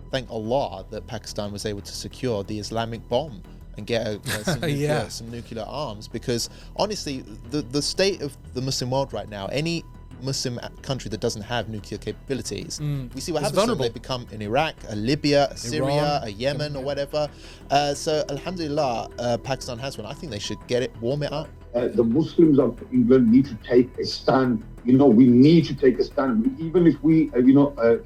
Thank Allah that Pakistan was able to secure the Islamic bomb and get some nuclear arms, because honestly, the state of the Muslim world right now, any Muslim country that doesn't have nuclear capabilities, we see what happens when they become in Iraq, a Libya, a Syria, a Yemen, or whatever. So alhamdulillah, Pakistan has one. I think they should get it, warm it up. The Muslims of England need to take a stand. We need to take a stand, even if we,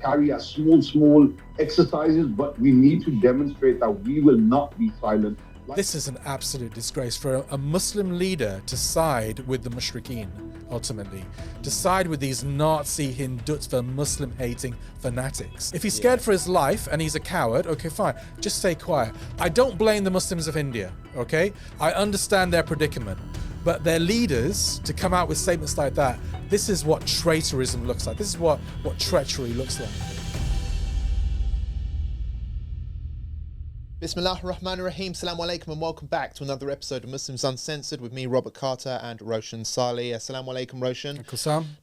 carry out small exercises, but we need to demonstrate that we will not be silent. This is an absolute disgrace for a Muslim leader to side with the mushrikeen, ultimately. To side with these Nazi, Hindutva, Muslim-hating fanatics. If he's scared for his life and he's a coward, okay, fine, just stay quiet. I don't blame the Muslims of India, okay? I understand their predicament. But their leaders, to come out with statements like that, this is what traitorism looks like. This is what treachery looks like. Bismillah ar-Rahman ar-Rahim. Assalamu alaikum and welcome back to another episode of Muslims Uncensored with me, Robert Carter, and Roshan Saleh. Assalamu alaikum, Roshan.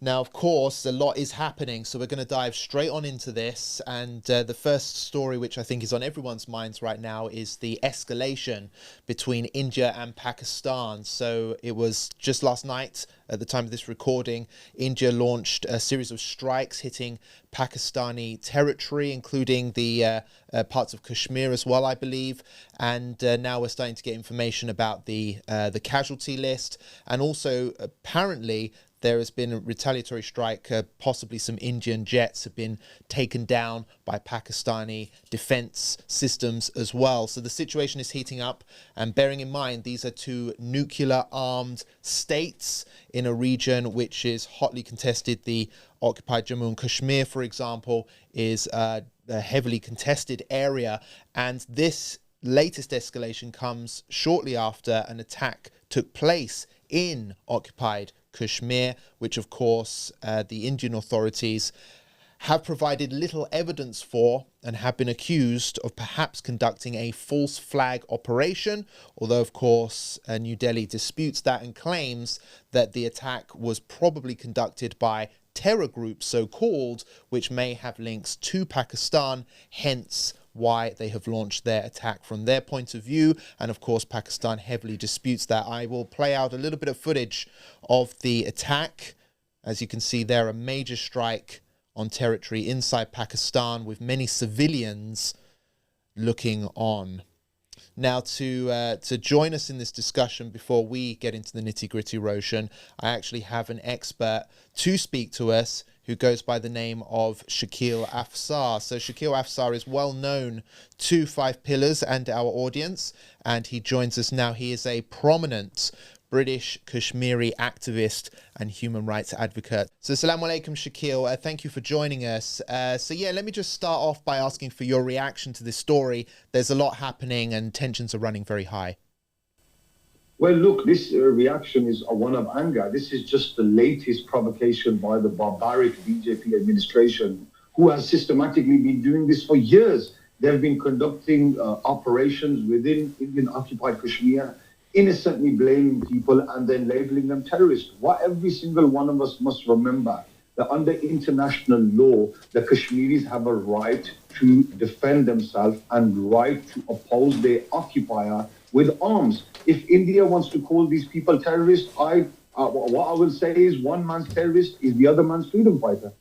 Now, of course, a lot is happening, so we're going to dive straight on into this. And the first story, which I think is on everyone's minds right now, is the escalation between India and Pakistan. So it was just last night, at the time of this recording, India launched a series of strikes hitting Pakistani territory, including the parts of Kashmir as well, I believe. And now we're starting to get information about the casualty list. And also, apparently, there has been a retaliatory strike. Possibly some Indian jets have been taken down by Pakistani defense systems as well. So the situation is heating up. And bearing in mind, these are two nuclear-armed states in a region which is hotly contested. The occupied Jammu and Kashmir, for example, is a heavily contested area. And this latest escalation comes shortly after an attack took place in occupied Kashmir, which of course the Indian authorities have provided little evidence for and have been accused of perhaps conducting a false flag operation, although of course New Delhi disputes that and claims that the attack was probably conducted by terror groups, so-called, which may have links to Pakistan, hence why they have launched their attack from their point of view. And of course, Pakistan heavily disputes that. I will play out a little bit of footage of the attack. As you can see there, a major strike on territory inside Pakistan with many civilians looking on. Now, to join us in this discussion before we get into the nitty-gritty, Roshan, I actually have an expert to speak to us who goes by the name of Shakil Afsar. So Shakil Afsar is well known to Five Pillars and our audience, and he joins us now. He is a prominent British Kashmiri activist and human rights advocate. So assalamu alaikum, Shakil. Thank you for joining us. Let me just start off by asking for your reaction to this story. There's a lot happening and tensions are running very high. Well, look, this reaction is one of anger. This is just the latest provocation by the barbaric BJP administration, who has systematically been doing this for years. They've been conducting operations within Indian occupied Kashmir, innocently blaming people and then labeling them terrorists. What every single one of us must remember, that under international law, the Kashmiris have a right to defend themselves and right to oppose their occupier with arms. If India wants to call these people terrorists, what I will say is one man's terrorist is the other man's freedom fighter.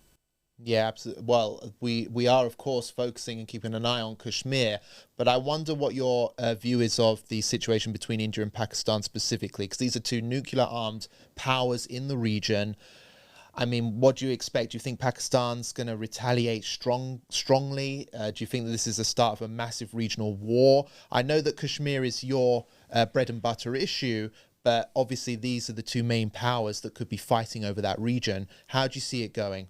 Yeah, absolutely. Well, we are, of course, focusing and keeping an eye on Kashmir, but I wonder what your view is of the situation between India and Pakistan specifically, because these are two nuclear-armed powers in the region. I mean, what do you expect? Do you think Pakistan's going to retaliate strongly? Do you think that this is the start of a massive regional war? I know that Kashmir is your bread and butter issue, but obviously these are the two main powers that could be fighting over that region. How do you see it going?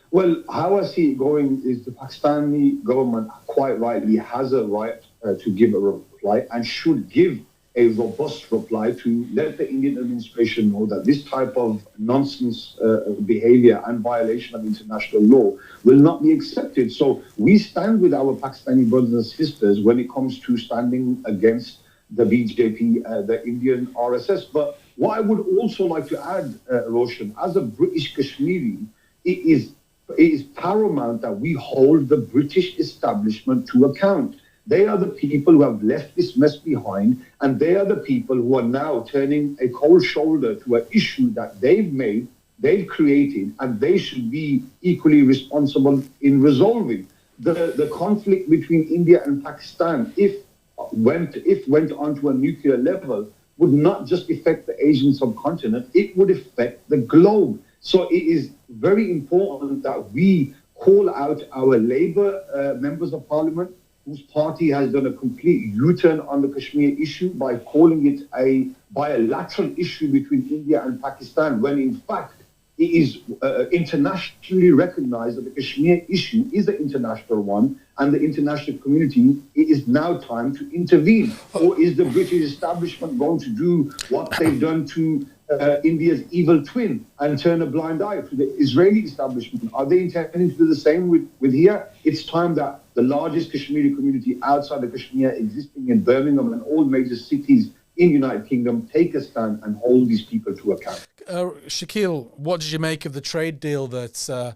Well, how I see it going is the Pakistani government quite rightly has a right to give a reply and should give a robust reply to let the Indian administration know that this type of nonsense behavior and violation of international law will not be accepted. So we stand with our Pakistani brothers and sisters when it comes to standing against the BJP, the Indian RSS. But What I would also like to add, Roshan, as a British Kashmiri, it is paramount that we hold the British establishment to account. They are the people who have left this mess behind, and they are the people who are now turning a cold shoulder to an issue that they've made, they've created, and they should be equally responsible in resolving. The conflict between India and Pakistan, if went on to a nuclear level, would not just affect the Asian subcontinent, it would affect the globe. So it is very important that we call out our Labour members of Parliament, whose party has done a complete U-turn on the Kashmir issue by calling it a bilateral issue between India and Pakistan, when in fact it is internationally recognized that the Kashmir issue is an international one, and the international community, it is now time to intervene. Or is the British establishment going to do what they've done to India's evil twin and turn a blind eye to the Israeli establishment? Are they intending to do the same with here? It's time that the largest Kashmiri community outside of Kashmir, existing in Birmingham and all major cities in the United Kingdom, take a stand and hold these people to account. Shakil, what did you make of the trade deal that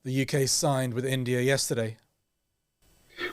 the UK signed with India yesterday?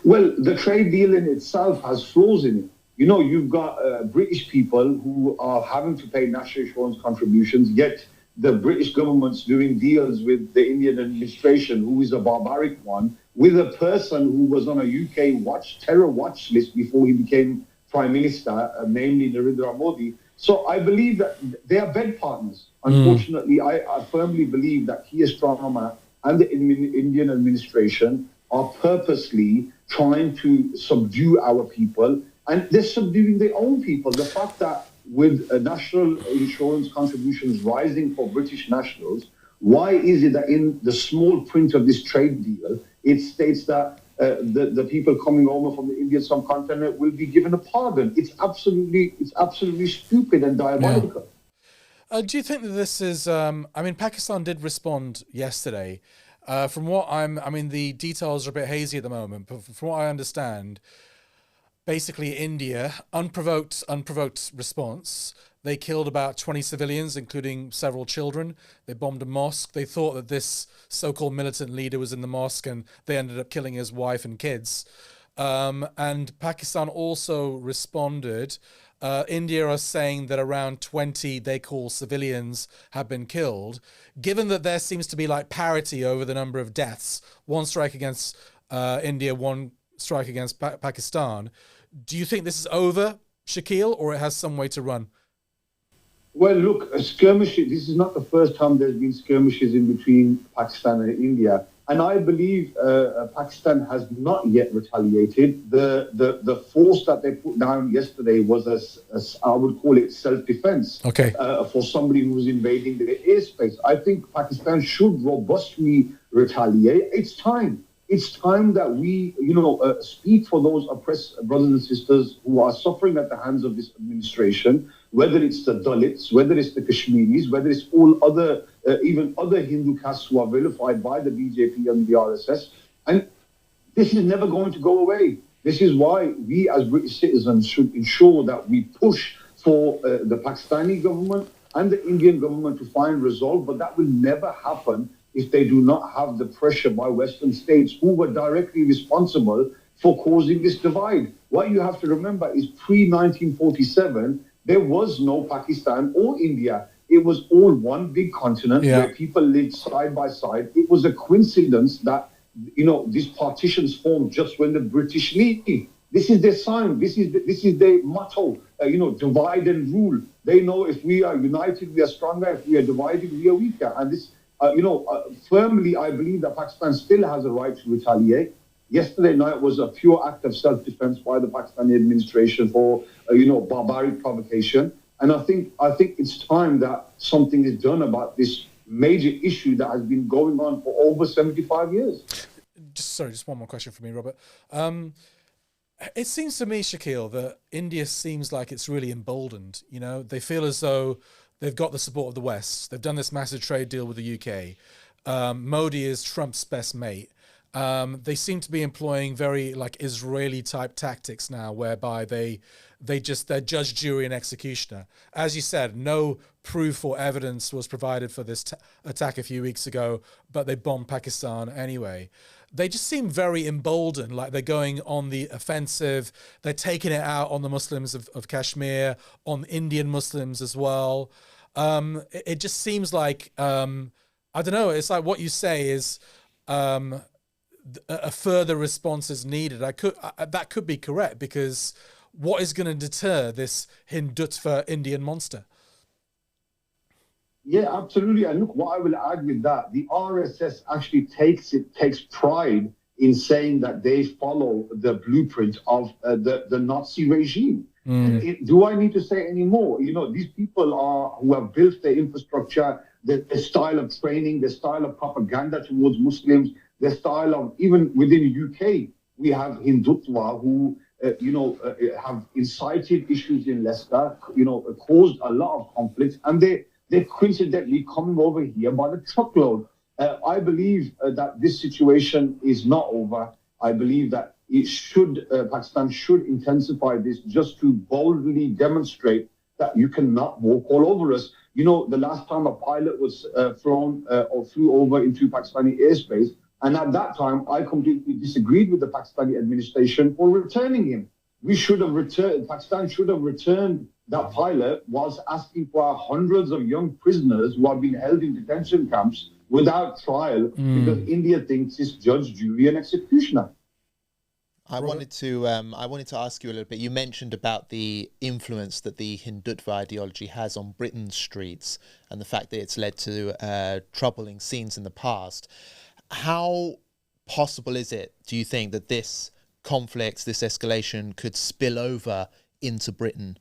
Well, the trade deal in itself has flaws in it. You know, you've got British people who are having to pay national insurance contributions, yet the British government's doing deals with the Indian administration, who is a barbaric one, with a person who was on a UK terror watch list before he became Prime Minister, namely Narendra Modi. So I believe that they are bed partners. Unfortunately, I firmly believe that Keir Starmer and the Indian administration are purposely trying to subdue our people, and they're subduing their own people. The fact that with national insurance contributions rising for British nationals, why is it that in the small print of this trade deal, it states that the people coming over from the Indian subcontinent will be given a pardon? It's absolutely stupid and diabolical. Yeah. Do you think that this is? I mean, Pakistan did respond yesterday. From what the details are a bit hazy at the moment, but from what I understand, basically India, unprovoked response. They killed about 20 civilians, including several children. They bombed a mosque. They thought that this so-called militant leader was in the mosque, and they ended up killing his wife and kids. And Pakistan also responded. India are saying that around 20 they call civilians have been killed. Given that there seems to be like parity over the number of deaths, one strike against India, one strike against Pakistan, do you think this is over, Shakil, or it has some way to run? Well, look, skirmishes, this is not the first time there's been skirmishes in between Pakistan and India. And I believe Pakistan has not yet retaliated. The force that they put down yesterday was, I would call it self-defense. Okay. For somebody who was invading their airspace. I think Pakistan should robustly retaliate. It's time. It's time that we, speak for those oppressed brothers and sisters who are suffering at the hands of this administration, whether it's the Dalits, whether it's the Kashmiris, whether it's all other, even other Hindu castes who are vilified by the BJP and the RSS. And this is never going to go away. This is why we as British citizens should ensure that we push for the Pakistani government and the Indian government to find resolve, but that will never happen if they do not have the pressure by Western states who were directly responsible for causing this divide. What you have to remember is pre-1947, there was no Pakistan or India. It was all one big continent where people lived side by side. It was a coincidence that, these partitions formed just when the British leave. This is their sign. This is their motto, divide and rule. They know if we are united, we are stronger. If we are divided, we are weaker. And this, firmly, I believe that Pakistan still has a right to retaliate. Yesterday night was a pure act of self-defense by the Pakistani administration for, barbaric provocation. And I think it's time that something is done about this major issue that has been going on for over 75 years. Just one more question for me, Robert. It seems to me, Shakil, that India seems like it's really emboldened. They feel as though they've got the support of the West. They've done this massive trade deal with the UK. Modi is Trump's best mate. They seem to be employing very Israeli type tactics now, whereby they they're judge, jury, and executioner. As you said, no proof or evidence was provided for this attack a few weeks ago, but they bombed Pakistan anyway. They just seem very emboldened, like they're going on the offensive. They're taking it out on the Muslims of Kashmir, on Indian Muslims as well. It just seems like, I don't know, it's like what you say is a further response is needed. That could be correct, because what is going to deter this Hindutva Indian monster? Yeah, absolutely. And look, what I will add with that, the RSS actually takes pride in saying that they follow the blueprint of the Nazi regime. Do I need to say any more? You know, these people who have built their infrastructure, their style of training, their style of propaganda towards Muslims, their style of, even within the UK, we have Hindutva who, have incited issues in Leicester, caused a lot of conflict, and they're coincidentally coming over here by the truckload. I believe that this situation is not over. I believe that Pakistan should intensify this just to boldly demonstrate that you cannot walk all over us. You know, the last time a pilot was flew over into Pakistani airspace, and at that time, I completely disagreed with the Pakistani administration for returning him. Pakistan should have returned that pilot whilst asking for hundreds of young prisoners who are being held in detention camps without trial because India thinks it's judge, jury, and executioner. I wanted to ask you a little bit. You mentioned about the influence that the Hindutva ideology has on Britain's streets and the fact that it's led to troubling scenes in the past. How possible is it, do you think, that this conflict, this escalation could spill over into Britain?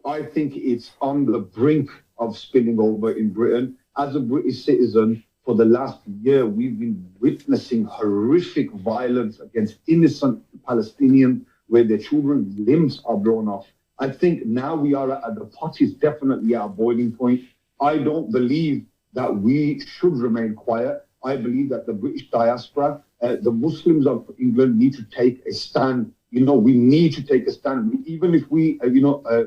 I think it's on the brink of spilling over in Britain. As a British citizen, for the last year, we've been witnessing horrific violence against innocent Palestinians where their children's limbs are blown off. I think now we are at the pot is definitely our boiling point. I don't believe that we should remain quiet. I believe that the British diaspora, the Muslims of England need to take a stand. You know, we need to take a stand, even if we,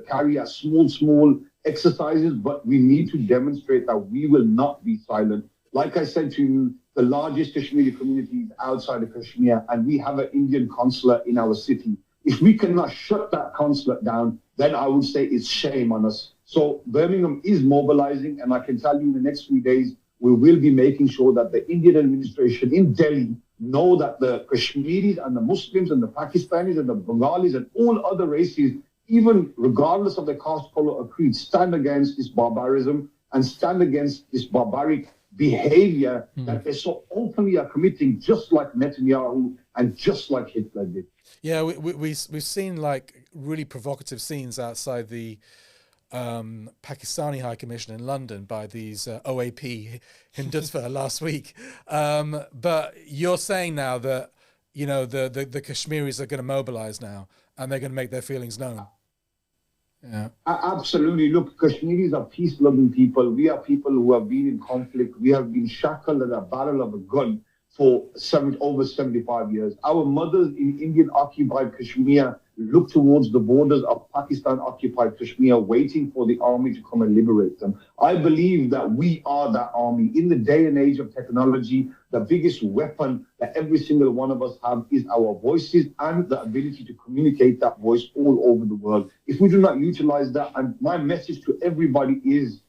carry out small exercises, but we need to demonstrate that we will not be silent. Like I said to you, the largest Kashmiri community is outside of Kashmir, and we have an Indian consulate in our city. If we cannot shut that consulate down, then I would say it's shame on us. So Birmingham is mobilizing, and I can tell you in the next few days, we will be making sure that the Indian administration in Delhi know that the Kashmiris and the Muslims and the Pakistanis and the Bengalis and all other races, even regardless of their caste, color, or creed, stand against this barbarism and stand against this barbaric behavior that they so openly are committing, just like Netanyahu and just like Hitler did. Yeah, we've seen like really provocative scenes outside the Pakistani High Commission in London by these OAP Hindutva last week. But you're saying now that, the Kashmiris are going to mobilize now and they're going to make their feelings known. Yeah, absolutely. Look, Kashmiris are peace-loving people. We are people who have been in conflict. We have been shackled at the barrel of a gun for over 75 years. Our mothers in Indian-occupied Kashmir look towards the borders of Pakistan-occupied Kashmir, waiting for the army to come and liberate them. I believe that we are that army. In the day and age of technology, the biggest weapon that every single one of us have is our voices and the ability to communicate that voice all over the world. If we do not utilize that, and my message to everybody is,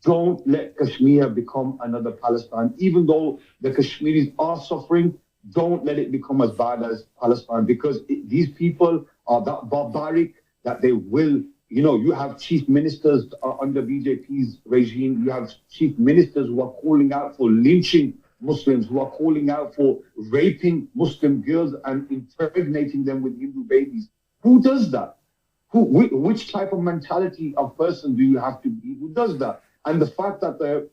don't let Kashmir become another Palestine. Even though the Kashmiris are suffering, don't let it become as bad as Palestine, because these people are that barbaric that they will, you have chief ministers under BJP's regime. You have chief ministers who are calling out for lynching Muslims, who are calling out for raping Muslim girls and impregnating them with Hindu babies. Who does that? Which type of mentality of person do you have to be who does that? And the fact that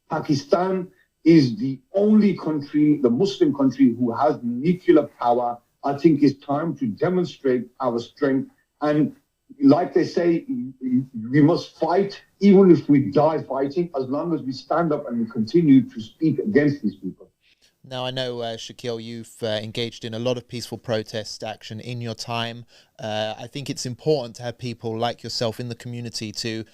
Pakistan is the only country, the Muslim country, who has nuclear power, I think it's time to demonstrate our strength. And like they say, we must fight, even if we die fighting, as long as we stand up and we continue to speak against these people. Now, I know, Shaquille, you've engaged in a lot of peaceful protest action in your time. I think it's important to have people like yourself in the community to,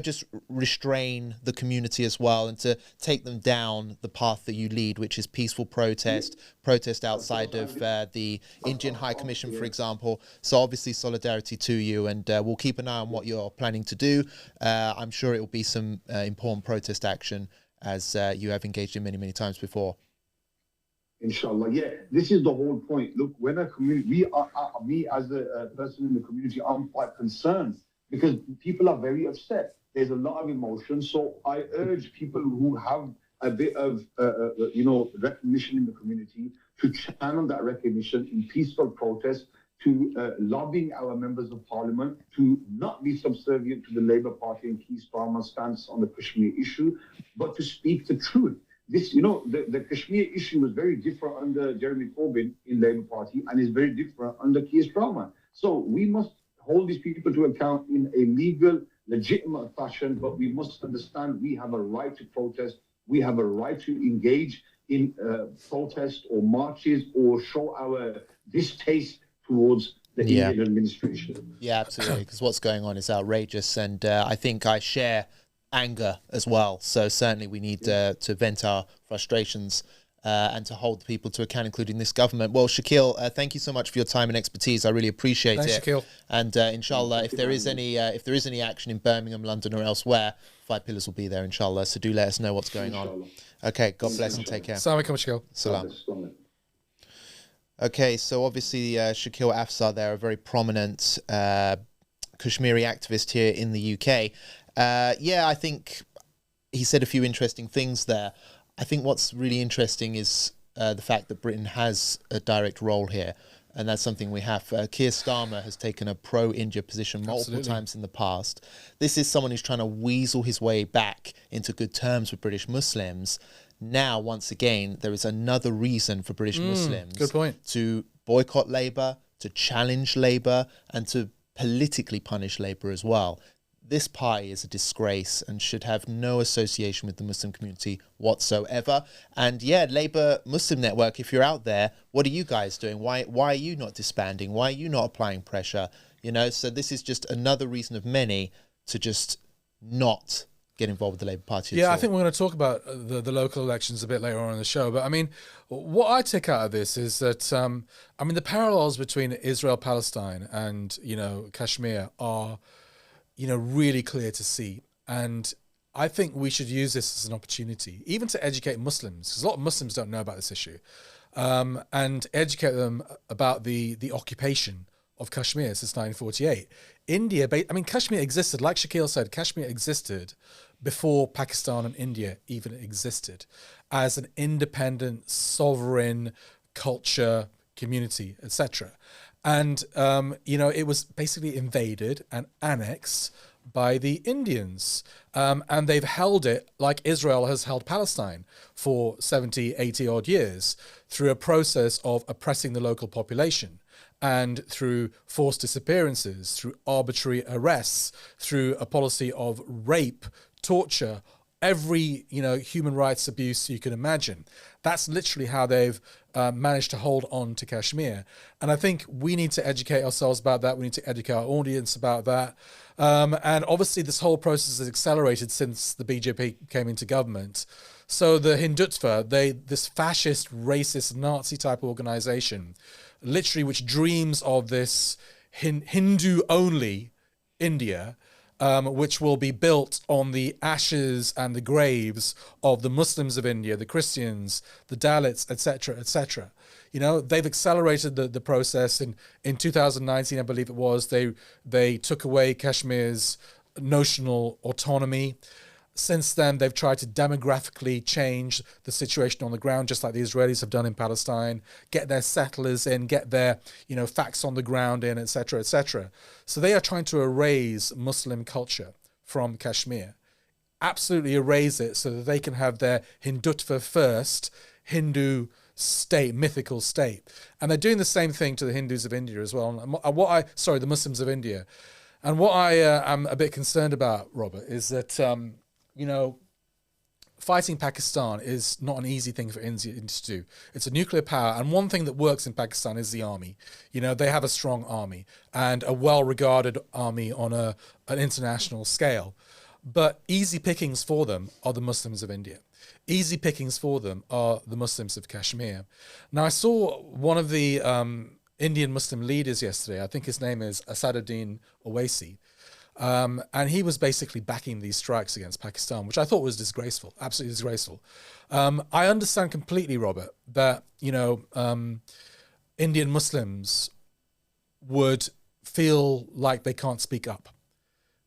just restrain the community as well, and to take them down the path that you lead, which is peaceful protest outside of the Indian High Commission, for example. So obviously solidarity to you, and we'll keep an eye on what you're planning to do. I'm sure it will be some important protest action, as you have engaged in many, many times before. Inshallah, yeah. This is the whole point. Look, when a community, me as a person in the community, I'm quite concerned because people are very upset. There's a lot of emotion. So I urge people who have a bit of, recognition in the community to channel that recognition in peaceful protest, to lobbying our members of parliament to not be subservient to the Labour Party and Keir Starmer's stance on the Kashmir issue, but to speak the truth. This, the Kashmir issue was very different under Jeremy Corbyn in Labour Party and is very different under Keir Starmer. So we must hold these people to account in a legal, legitimate fashion, but we must understand we have a right to protest. We have a right to engage in protest or marches or show our distaste towards the Indian administration. Yeah, absolutely, because what's going on is outrageous, and I think I share anger as well. So certainly we need to vent our frustrations and to hold the people to account, including this government. Well, Shaquille, thank you so much for your time and expertise. I really appreciate it. Shaquille. And inshallah, if there is any action in Birmingham, London, or elsewhere, 5 Pillars will be there, inshallah. So do let us know what's going on. Okay, God bless and take care. Assalamu alaikum, Shaquille. Salam. Okay, so obviously Shaquille Afzal there, a very prominent Kashmiri activist here in the UK. I think he said a few interesting things there. I think what's really interesting is the fact that Britain has a direct role here, and that's something we have. Keir Starmer has taken a pro-India position multiple times in the past. This is someone who's trying to weasel his way back into good terms with British Muslims. Now, once again, there is another reason for British Muslims to boycott Labour, to challenge Labour, and to politically punish Labour as well. This party is a disgrace and should have no association with the Muslim community whatsoever. And Labour Muslim Network, if you're out there, what are you guys doing? Why are you not disbanding? Why are you not applying pressure? So this is just another reason of many to just not get involved with the Labour Party. Yeah, I think we're going to talk about the local elections a bit later on in the show. But I mean, what I take out of this is that, the parallels between Israel, Palestine and, Kashmir are, really clear to see. And I think we should use this as an opportunity, even to educate Muslims, because a lot of Muslims don't know about this issue, and educate them about the occupation of Kashmir since 1948. Kashmir existed, like Shaquille said, Kashmir existed before Pakistan and India even existed as an independent, sovereign culture, community, etc. And, it was basically invaded and annexed by the Indians. And they've held it like Israel has held Palestine for 70, 80 odd years through a process of oppressing the local population and through forced disappearances, through arbitrary arrests, through a policy of rape, torture, every human rights abuse you can imagine. That's literally how they've managed to hold on to Kashmir. And I think we need to educate ourselves about that. We need to educate our audience about that. And obviously this whole process has accelerated since the BJP came into government. So the Hindutva, this fascist, racist, Nazi type organization, literally which dreams of this Hindu-only India, which will be built on the ashes and the graves of the Muslims of India, the Christians, the Dalits, etc., etc. They've accelerated the process. In 2019, I believe it was, they took away Kashmir's notional autonomy. Since then, they've tried to demographically change the situation on the ground, just like the Israelis have done in Palestine, get their settlers in, get their, facts on the ground in, etc., etc. So they are trying to erase Muslim culture from Kashmir, absolutely erase it so that they can have their Hindutva first Hindu state, mythical state. And they're doing the same thing to the Hindus of India as well. The Muslims of India. And what I am a bit concerned about, Robert, is that, fighting Pakistan is not an easy thing for India to do. It's a nuclear power, and one thing that works in Pakistan is the army. You know, they have a strong army and a well-regarded army on an international scale. But easy pickings for them are the Muslims of India. Easy pickings for them are the Muslims of Kashmir. Now, I saw one of the Indian Muslim leaders yesterday. I think his name is Asaduddin Owaisi. And he was basically backing these strikes against Pakistan, which I thought was disgraceful, absolutely disgraceful. I understand completely, Robert, that, you know, Indian Muslims would feel like they can't speak up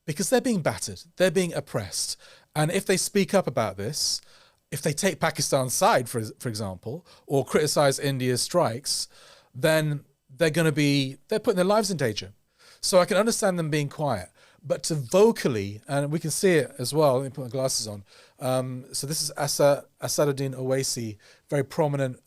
because they're being battered, they're being oppressed. And if they speak up about this, if they take Pakistan's side, for example, or criticize India's strikes, then they're putting their lives in danger. So I can understand them being quiet. But to vocally, and we can see it as well, let me put my glasses on. So this is Asaduddin Owaisi, very prominent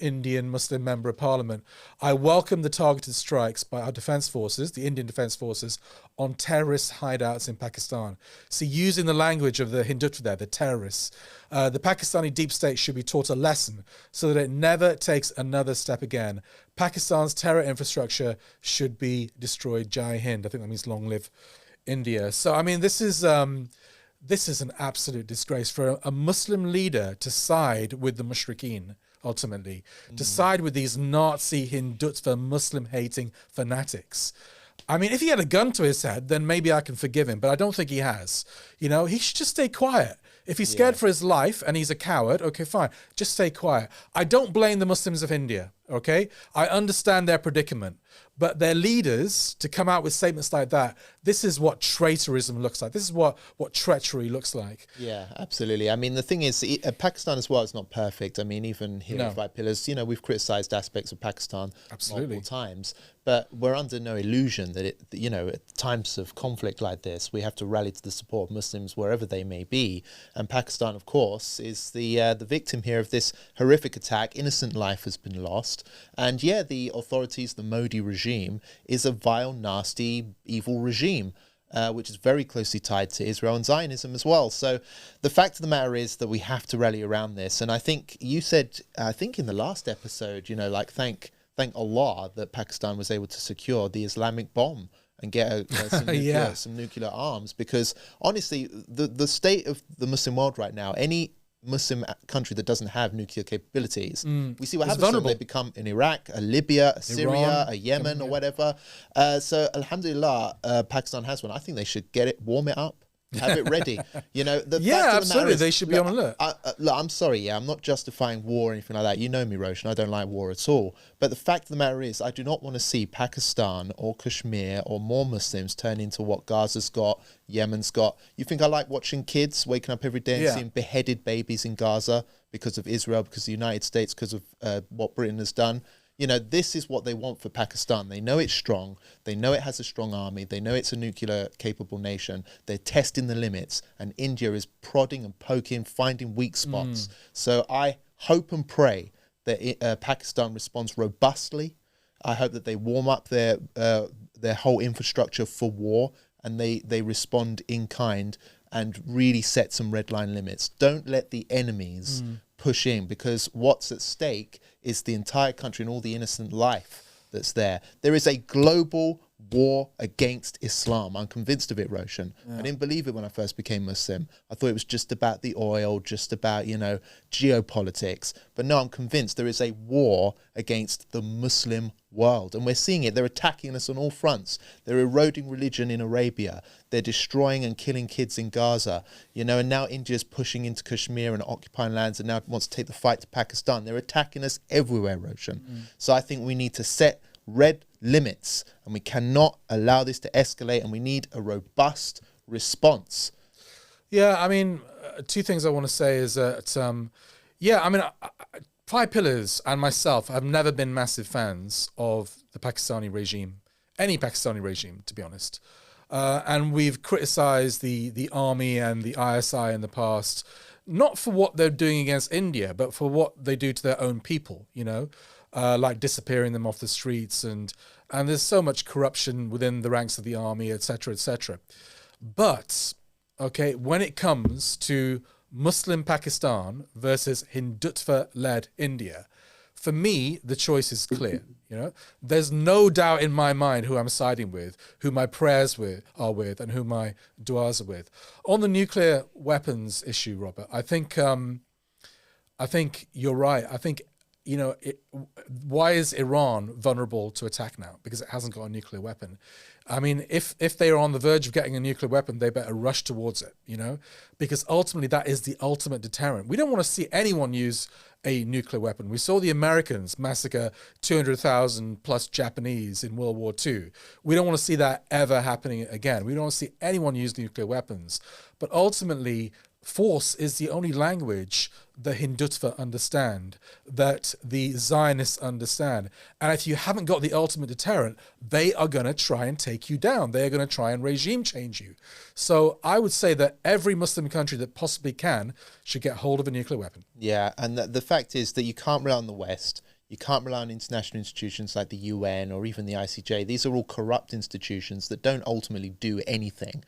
Indian Muslim member of parliament. I welcome the targeted strikes by our defense forces, the Indian defense forces, on terrorist hideouts in Pakistan. See, using the language of the Hindutva there, the terrorists. The Pakistani deep state should be taught a lesson so that it never takes another step again. Pakistan's terror infrastructure should be destroyed. Jai Hind. I think that means long live India. So, I mean, this is an absolute disgrace for a Muslim leader to side with the mushrikeen, ultimately, to side with these Nazi Hindutva Muslim-hating fanatics. I mean, if he had a gun to his head, then maybe I can forgive him, but I don't think he has. You know, he should just stay quiet. If he's scared for his life and he's a coward, okay, fine, just stay quiet. I don't blame the Muslims of India, okay? I understand their predicament. But their leaders, to come out with statements like that, this is what traitorism looks like. This is what treachery looks like. Yeah, absolutely. I mean, the thing is, Pakistan as well is not perfect. I mean, even here at Five Pillars, you know, we've criticised aspects of Pakistan multiple times. But we're under no illusion that, you know, at times of conflict like this, we have to rally to the support of Muslims wherever they may be. And Pakistan, of course, is the victim here of this horrific attack. Innocent life has been lost. And yeah, the authorities, the Modi regime, is a vile, nasty, evil regime, which is very closely tied to Israel and Zionism as well. So the fact of the matter is that we have to rally around this. And I think you said, I think in the last episode, you know, like, thank Allah that Pakistan was able to secure the Islamic bomb and get some nuclear arms, because honestly, the state of the Muslim world right now, any Muslim country that doesn't have nuclear capabilities, we see what happens when they become in Iraq, a Libya, a Syria, Iran, a Yemen, or whatever. So alhamdulillah, Pakistan has one. I think they should get it, warm it up, have it ready. You know, absolutely. They should be on alert. Look, I'm sorry, I'm not justifying war or anything like that. You know me, Roshan. I don't like war at all. But the fact of the matter is, I do not want to see Pakistan or Kashmir or more Muslims turn into what Gaza's got, Yemen's got. You think I like watching kids waking up every day and seeing beheaded babies in Gaza because of Israel, because of the United States, because of what Britain has done? You know, this is what they want for Pakistan. They know it's strong. They know it has a strong army. They know it's a nuclear capable nation. They're testing the limits, and India is prodding and poking, finding weak spots. So I hope and pray that Pakistan responds robustly. I hope that they warm up their whole infrastructure for war, and they respond in kind and really set some red line limits. Don't let the enemies push in, because what's at stake is the entire country and all the innocent life that's there. There is a global war against Islam. I'm convinced of it, Roshan. I didn't believe it when I first became Muslim. I thought it was just about the oil, just about, you know, geopolitics. But no, I'm convinced there is a war against the Muslim world. And we're seeing it. They're attacking us on all fronts. They're eroding religion in Arabia. They're destroying and killing kids in Gaza. You know, and now India's pushing into Kashmir and occupying lands and now wants to take the fight to Pakistan. They're attacking us everywhere, Roshan. So I think we need to set red limits, and we cannot allow this to escalate, and we need a robust response. Yeah, I mean, two things I want to say is that, I mean, Five Pillars and myself have never been massive fans of the Pakistani regime, any Pakistani regime, to be honest. And we've criticized the army and the ISI in the past, not for what they're doing against India, but for what they do to their own people, you know, like disappearing them off the streets. And there's so much corruption within the ranks of the army, etc., etc. But, okay, when it comes to Muslim Pakistan versus Hindutva-led India, for me, the choice is clear. There's no doubt in my mind who I'm siding with, who my prayers are with, and who my du'as are with. On the nuclear weapons issue, Robert, I think you're right. I think, why is Iran vulnerable to attack now? Because it hasn't got a nuclear weapon. I mean, if they are on the verge of getting a nuclear weapon, they better rush towards it, because ultimately that is the ultimate deterrent. We don't want to see anyone use a nuclear weapon. We saw the Americans massacre 200,000 plus Japanese in World War II. We don't want to see that ever happening again. We don't want to see anyone use nuclear weapons. But ultimately, force is the only language the Hindutva understand, that the Zionists understand. And if you haven't got the ultimate deterrent, they are going to try and take you down. They are going to try and regime change you. So I would say that every Muslim country that possibly can should get hold of a nuclear weapon. Yeah, and the fact is that you can't rely on the West. You can't rely on international institutions like the UN or even the ICJ. These are all corrupt institutions that don't ultimately do anything.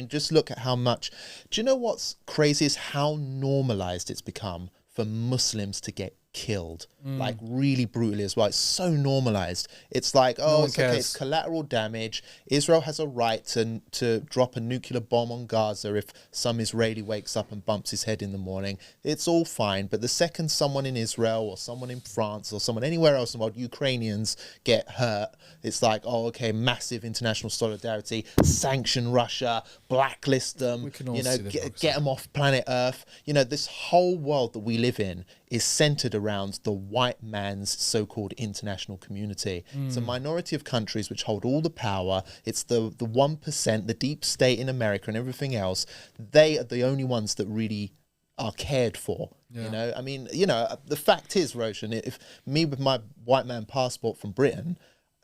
Just look at how much... Do you know what's crazy is how normalized it's become for Muslims to get killed, like really brutally as well. It's so normalized. It's like, it's okay, it's collateral damage. Israel has a right to drop a nuclear bomb on Gaza if some Israeli wakes up and bumps his head in the morning. It's all fine. But the second someone in Israel or someone in France or someone anywhere else in the world, Ukrainians get hurt, it's like, massive international solidarity, sanction Russia, blacklist them, get them off planet Earth. This whole world that we live in is centered around the white man's so-called international community. It's a minority of countries which hold all the power. It's the 1%, the deep state in America and everything else. They are the only ones that really are cared for. Yeah. The fact is, Roshan, if me with my white man passport from Britain,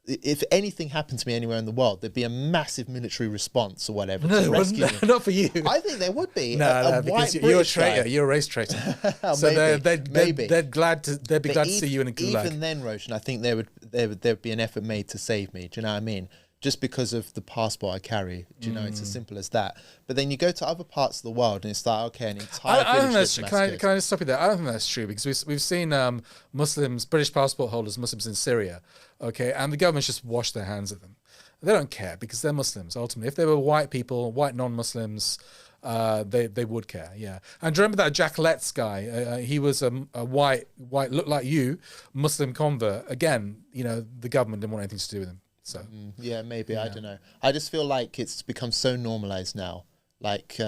if anything happened to me anywhere in the world, there'd be a massive military response or whatever to rescue me. Not for you. I think there would be. Because you're a traitor. You're a race traitor. So they'd be glad to see you in a gulag. Even then, Roshan, I think there'd be an effort made to save me. Do you know what I mean? Just because of the passport I carry. Do you know, it's as simple as that. But then you go to other parts of the world and it's like, okay, an entire I don't think village that's gets true. Can I just stop you there? I don't think that's true, because we've seen Muslims, British passport holders, Muslims in Syria, okay, and the government's just washed their hands of them. They don't care because they're Muslims, ultimately. If they were white people, white non-Muslims, they would care, yeah. And do you remember that Jack Letts guy? He was a white, looked like you, Muslim convert. Again, the government didn't want anything to do with him. So yeah, maybe. I don't know. I just feel like it's become so normalized now. Like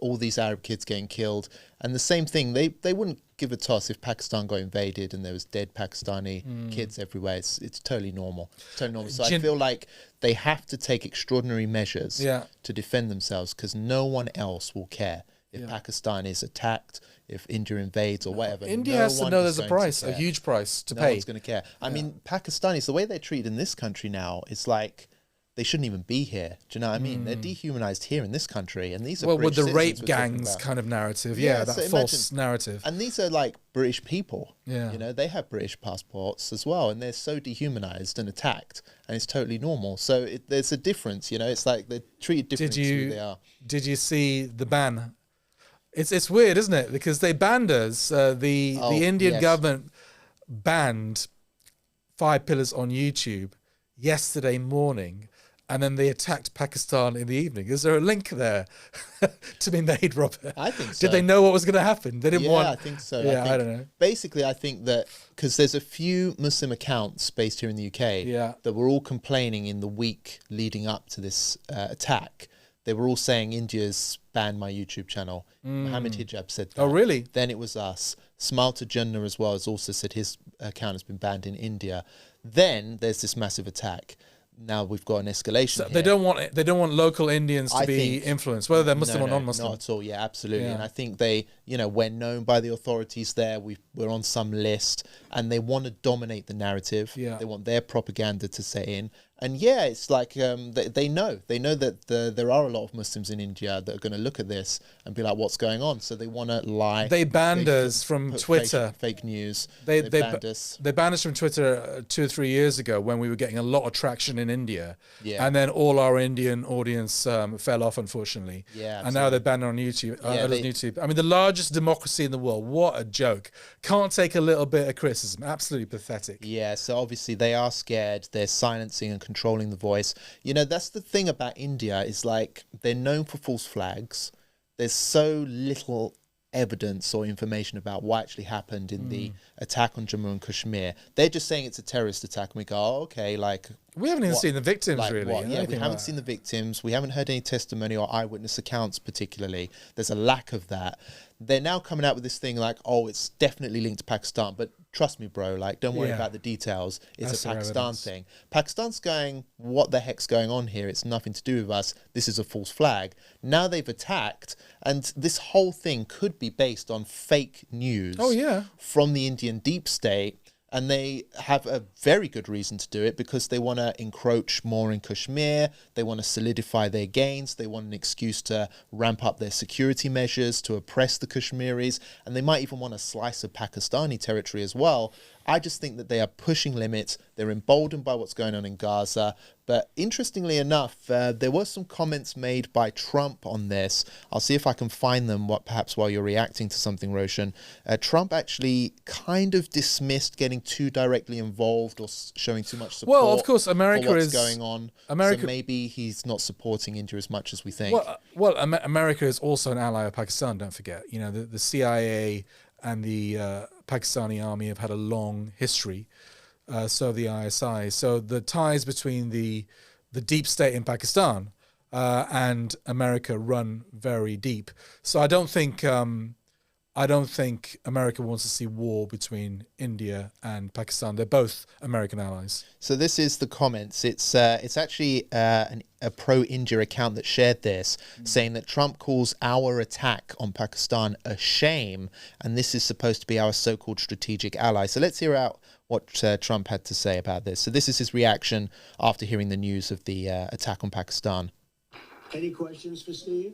all these Arab kids getting killed, and the same thing. They wouldn't give a toss if Pakistan got invaded and there was dead Pakistani kids everywhere. It's totally normal. So I feel like they have to take extraordinary measures to defend themselves, because no one else will care if Pakistan is attacked, if India invades or whatever. India has to know there's a price, a huge price to pay. No one's going to care. I mean, Pakistanis, the way they're treated in this country now, it's like they shouldn't even be here. Do you know what I mean? They're dehumanized here in this country, and these are with the rape gangs kind of narrative, that so false narrative. And these are like British people. Yeah, they have British passports as well, and they're so dehumanized and attacked, and it's totally normal. So there's a difference. It's like they're treated differently to who they are. Did you see the ban? It's weird, isn't it? Because they banned us. The Indian government banned 5 Pillars on YouTube yesterday morning, and then they attacked Pakistan in the evening. Is there a link there to be made, Robert? I think so. Did they know what was going to happen? They didn't want... I think so. Yeah, I don't know. Basically, I think that because there's a few Muslim accounts based here in the UK that were all complaining in the week leading up to this attack. They were all saying India's banned my YouTube channel. Mohammed Hijab said that. Oh, really? Then it was us. Smile to Jannah as well has also said his account has been banned in India. Then there's this massive attack. Now we've got an escalation. So they don't want local Indians to be influenced, whether they're Muslim or non-Muslim. Not at all. Yeah, absolutely. Yeah. And I think they, we're known by the authorities there. We're on some list, and they want to dominate the narrative. Yeah. They want their propaganda to set in, And yeah, it's like they know that there are a lot of Muslims in India that are going to look at this and be like, "What's going on?" So they want to lie. They banned us from Twitter. Fake news. They banned us. They banned us from Twitter 2 or 3 years ago when we were getting a lot of traction in India. Yeah. And then all our Indian audience fell off, unfortunately. Yeah. And now they're banned on YouTube. YouTube. I mean, the largest democracy in the world. What a joke! Can't take a little bit of criticism. Absolutely pathetic. Yeah. So obviously they are scared. They're silencing and controlling the voice. You know, that's the thing about India, is like they're known for false flags. There's so little evidence or information about what actually happened in the attack on Jammu and Kashmir. They're just saying it's a terrorist attack, and we go, oh, okay, like... We haven't even seen the victims, really. Yeah, we haven't seen the victims. We haven't heard any testimony or eyewitness accounts particularly. There's a lack of that. They're now coming out with this thing like, oh, it's definitely linked to Pakistan. But trust me, bro, like, don't worry about the details. It's a Pakistan thing. Pakistan's going, what the heck's going on here? It's nothing to do with us. This is a false flag. Now they've attacked, and this whole thing could be based on fake news from the Indian deep state. And they have a very good reason to do it, because they want to encroach more in Kashmir. They want to solidify their gains. They want an excuse to ramp up their security measures, to oppress the Kashmiris. And they might even want a slice of Pakistani territory as well. I just think that they are pushing limits. They're emboldened by what's going on in Gaza. But interestingly enough, there were some comments made by Trump on this. I'll see if I can find them, perhaps while you're reacting to something, Roshan. Trump actually kind of dismissed getting too directly involved or showing too much support. Well, of course, America for what's is going on. So maybe he's not supporting India as much as we think. Well, America is also an ally of Pakistan, don't forget. You know, the CIA and the Pakistani army have had a long history, so the ISI. So the ties between the deep state in Pakistan and America run very deep. So I don't think America wants to see war between India and Pakistan. They're both American allies. So this is the comments. It's actually a pro-India account that shared this, saying that Trump calls our attack on Pakistan a shame, and this is supposed to be our so-called strategic ally. So let's hear out what Trump had to say about this. So this is his reaction after hearing the news of the attack on Pakistan. Any questions for Steve?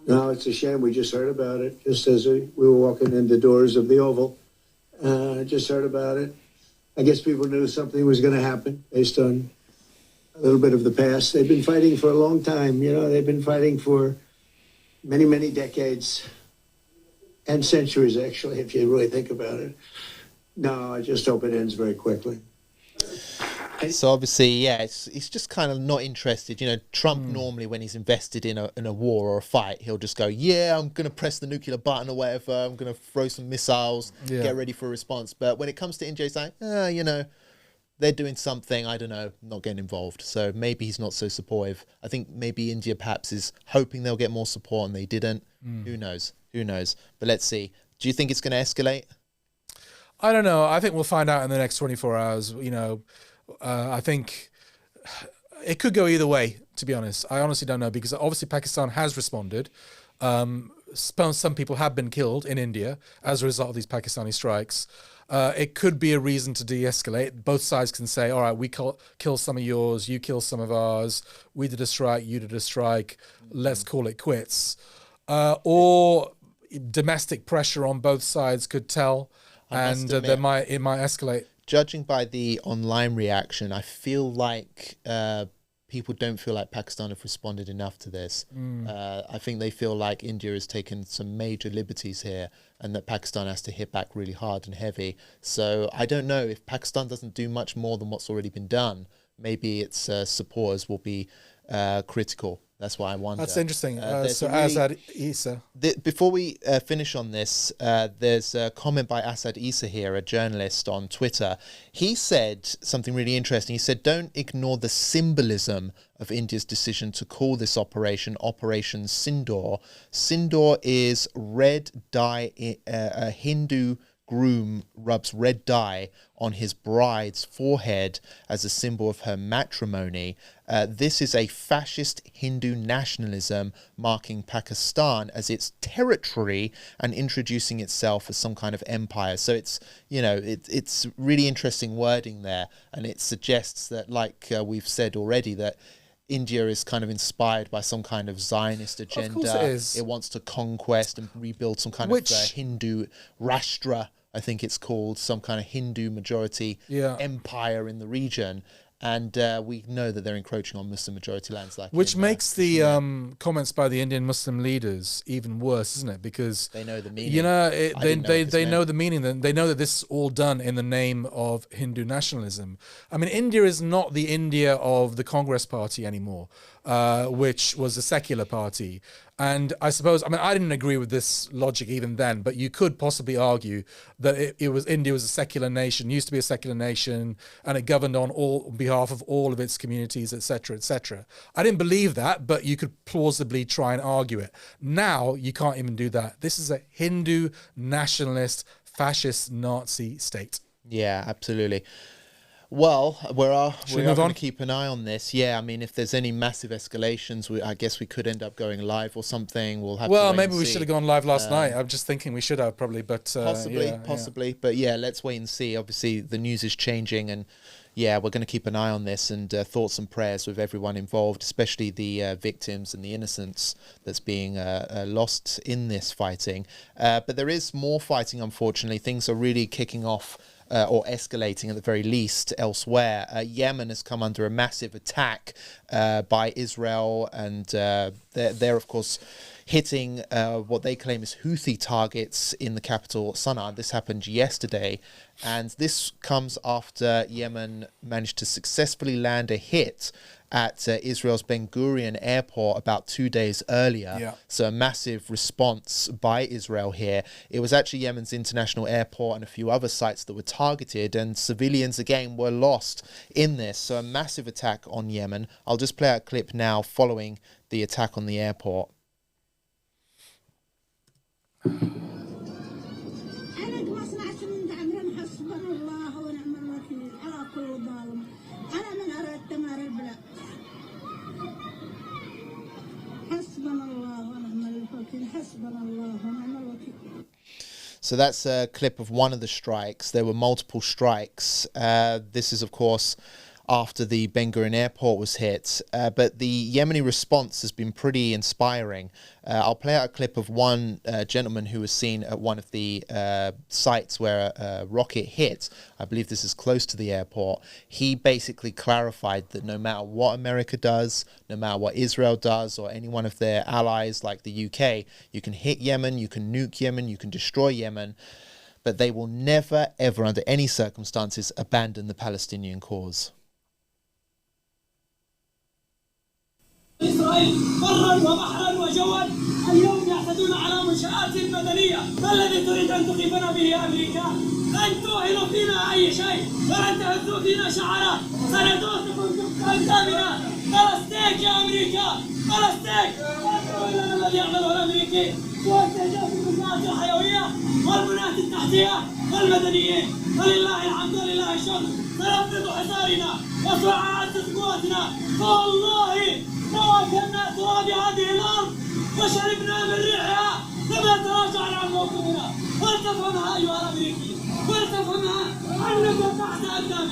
No, it's a shame. We just heard about it just as we were walking in the doors of the Oval. Just heard about it. I guess people knew something was going to happen based on a little bit of the past. They've been fighting for a long time. You know, they've been fighting for many, many decades and centuries, actually, if you really think about it. No, I just hope it ends very quickly. So obviously, yeah, he's just kind of not interested. You know, Trump normally, when he's invested in a war or a fight, he'll just go, yeah, I'm going to press the nuclear button or whatever. I'm going to throw some missiles, get ready for a response. But when it comes to India, he's like, you know, they're doing something, I don't know, not getting involved. So maybe he's not so supportive. I think maybe India perhaps is hoping they'll get more support and they didn't. Who knows? Who knows? But let's see. Do you think it's going to escalate? I don't know. I think we'll find out in the next 24 hours, you know. I think it could go either way, to be honest. I honestly don't know, because obviously Pakistan has responded. Some people have been killed in India as a result of these Pakistani strikes. It could be a reason to de-escalate. Both sides can say, all right, we kill some of yours, you kill some of ours, we did a strike, you did a strike, let's call it quits. Or domestic pressure on both sides could tell, and it might escalate. Judging by the online reaction, I feel like people don't feel like Pakistan have responded enough to this. I think they feel like India has taken some major liberties here, and that Pakistan has to hit back really hard and heavy. So I don't know, if Pakistan doesn't do much more than what's already been done, maybe its supporters will be critical. That's why I wonder. That's interesting. So Asad Isa. Before we finish on this, there's a comment by Asad Isa here, a journalist on Twitter. He said something really interesting. He said, don't ignore the symbolism of India's decision to call this operation Operation Sindoor. Sindoor is red dye, a Hindu groom rubs red dye on his bride's forehead as a symbol of her matrimony. This is a fascist Hindu nationalism marking Pakistan as its territory and introducing itself as some kind of empire. So it's, you know, it's really interesting wording there, and it suggests that, like we've said already, that India is kind of inspired by some kind of Zionist agenda. Of course it is. It wants to conquest and rebuild some kind of Hindu Rashtra, I think it's called, some kind of Hindu majority empire in the region. And we know that they're encroaching on Muslim majority lands, which makes the comments by the Indian Muslim leaders even worse, isn't it? Because they know the meaning. You know, they know the meaning. They know that this is all done in the name of Hindu nationalism. I mean, India is not the India of the Congress Party anymore, which was a secular party. And I suppose, I mean, I didn't agree with this logic even then, but you could possibly argue that India was a secular nation, used to be a secular nation, and it governed on behalf of all of its communities, etc., etc. I didn't believe that, but you could plausibly try and argue it. Now, you can't even do that. This is a Hindu, nationalist, fascist, Nazi state. Yeah, absolutely. Well, we're going to keep an eye on this. Yeah, I mean, if there's any massive escalations, I guess we could end up going live or something. We'll have to wait maybe and we see. should have gone live last night. I'm just thinking we should have probably, but possibly. But yeah, let's wait and see. Obviously, the news is changing, and yeah, we're going to keep an eye on this, and thoughts and prayers with everyone involved, especially the victims and the innocents that's being lost in this fighting. But there is more fighting, unfortunately. Things are really kicking off. Or escalating at the very least elsewhere. Yemen has come under a massive attack by Israel, and they're of course hitting what they claim is Houthi targets in the capital Sana'a. This happened yesterday, and this comes after Yemen managed to successfully land a hit at Israel's Ben Gurion airport about 2 days earlier. Yeah. So a massive response by Israel here. It was actually Yemen's international airport and a few other sites that were targeted, and civilians again were lost in this. So a massive attack on Yemen. I'll just play a clip now following the attack on the airport. So that's a clip of one of the strikes. There were multiple strikes. This is, of course, after the Ben Gurion airport was hit. But the Yemeni response has been pretty inspiring. I'll play out a clip of one gentleman who was seen at one of the sites where a rocket hit. I believe this is close to the airport. He basically clarified that no matter what America does, no matter what Israel does, or any one of their allies like the UK, you can hit Yemen, you can nuke Yemen, you can destroy Yemen, but they will never, ever, under any circumstances, abandon the Palestinian cause. إسرائيل برا وبحرا وجوا اليوم يعتدون على منشآت مدنية. ما الذي تريد أن تخيفنا به أمريكا؟ لن توهنوا فينا أي شيء ولن تهزوا فينا شعارات. سندوسكم بأقدامنا. فلسطين يا أمريكا فلسطين. وأنتم الذي يعمله الأمريكي هو استهداف المنشآت الحيوية والبنيات التحتية والمدنيين. فلله الحمد ولله الشكر. سنفرض حصارنا وسعادة قوتنا. فوالله لو أكلنا تراب هذه الأرض وشربنا من ريحها لما تراجعنا عن موقفنا. ولتفهمها أيها الأمريكي ولتفهمها أنكم تحت أقدامنا.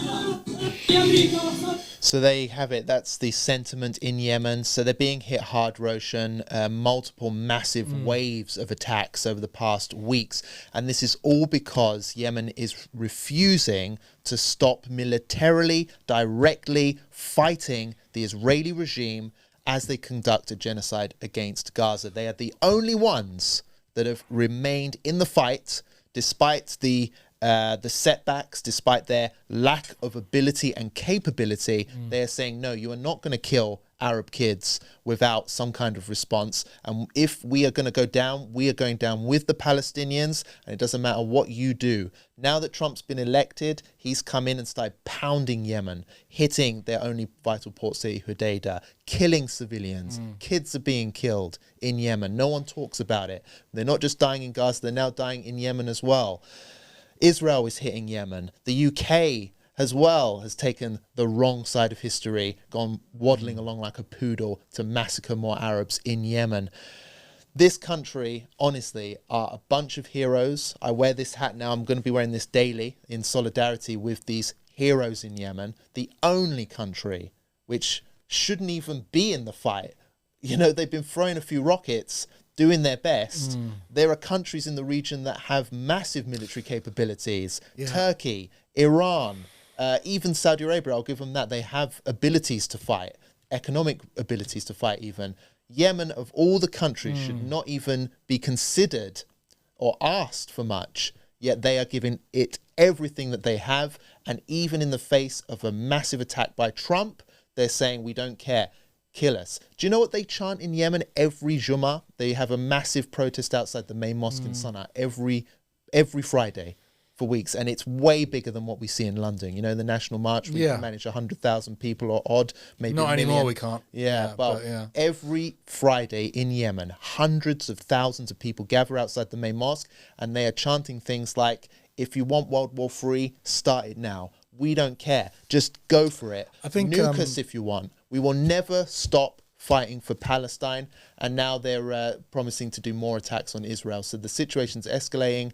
So there you have it. That's the sentiment in Yemen. So they're being hit hard, Roshan. Multiple massive waves of attacks over the past weeks. And this is all because Yemen is refusing to stop militarily, directly fighting the Israeli regime as they conduct a genocide against Gaza. They are the only ones that have remained in the fight despite the setbacks, despite their lack of ability and capability. They're saying, no, you are not going to kill Arab kids without some kind of response. And if we are going to go down, we are going down with the Palestinians, and it doesn't matter what you do. Now that Trump's been elected, he's come in and started pounding Yemen, hitting their only vital port city, Hodeidah, killing civilians. Kids are being killed in Yemen. No one talks about it. They're not just dying in Gaza, they're now dying in Yemen as well. Israel is hitting Yemen. The UK as well has taken the wrong side of history, gone waddling along like a poodle to massacre more Arabs in Yemen. This country, honestly, are a bunch of heroes. I wear this hat now. I'm going to be wearing this daily in solidarity with these heroes in Yemen. The only country which shouldn't even be in the fight. You know, they've been throwing a few rockets, doing their best. There are countries in the region that have massive military capabilities. Yeah. Turkey, Iran, even Saudi Arabia, I'll give them that. They have abilities to fight, economic abilities to fight even. Yemen, of all the countries, should not even be considered or asked for much, yet they are giving it everything that they have. And even in the face of a massive attack by Trump, they're saying, we don't care, kill us. Do you know what they chant in Yemen every Jummah? They have a massive protest outside the main mosque in Sana'a every Friday for weeks, and it's way bigger than what we see in London. You know, the National March, we can manage 100,000 people or odd, maybe not anymore. We can't. But every Friday in Yemen, hundreds of thousands of people gather outside the main mosque, and they are chanting things like, "If you want World War III, start it now. We don't care. Just go for it. I think nuke us if you want. We will never stop fighting for Palestine." And now they're promising to do more attacks on Israel. So the situation's escalating.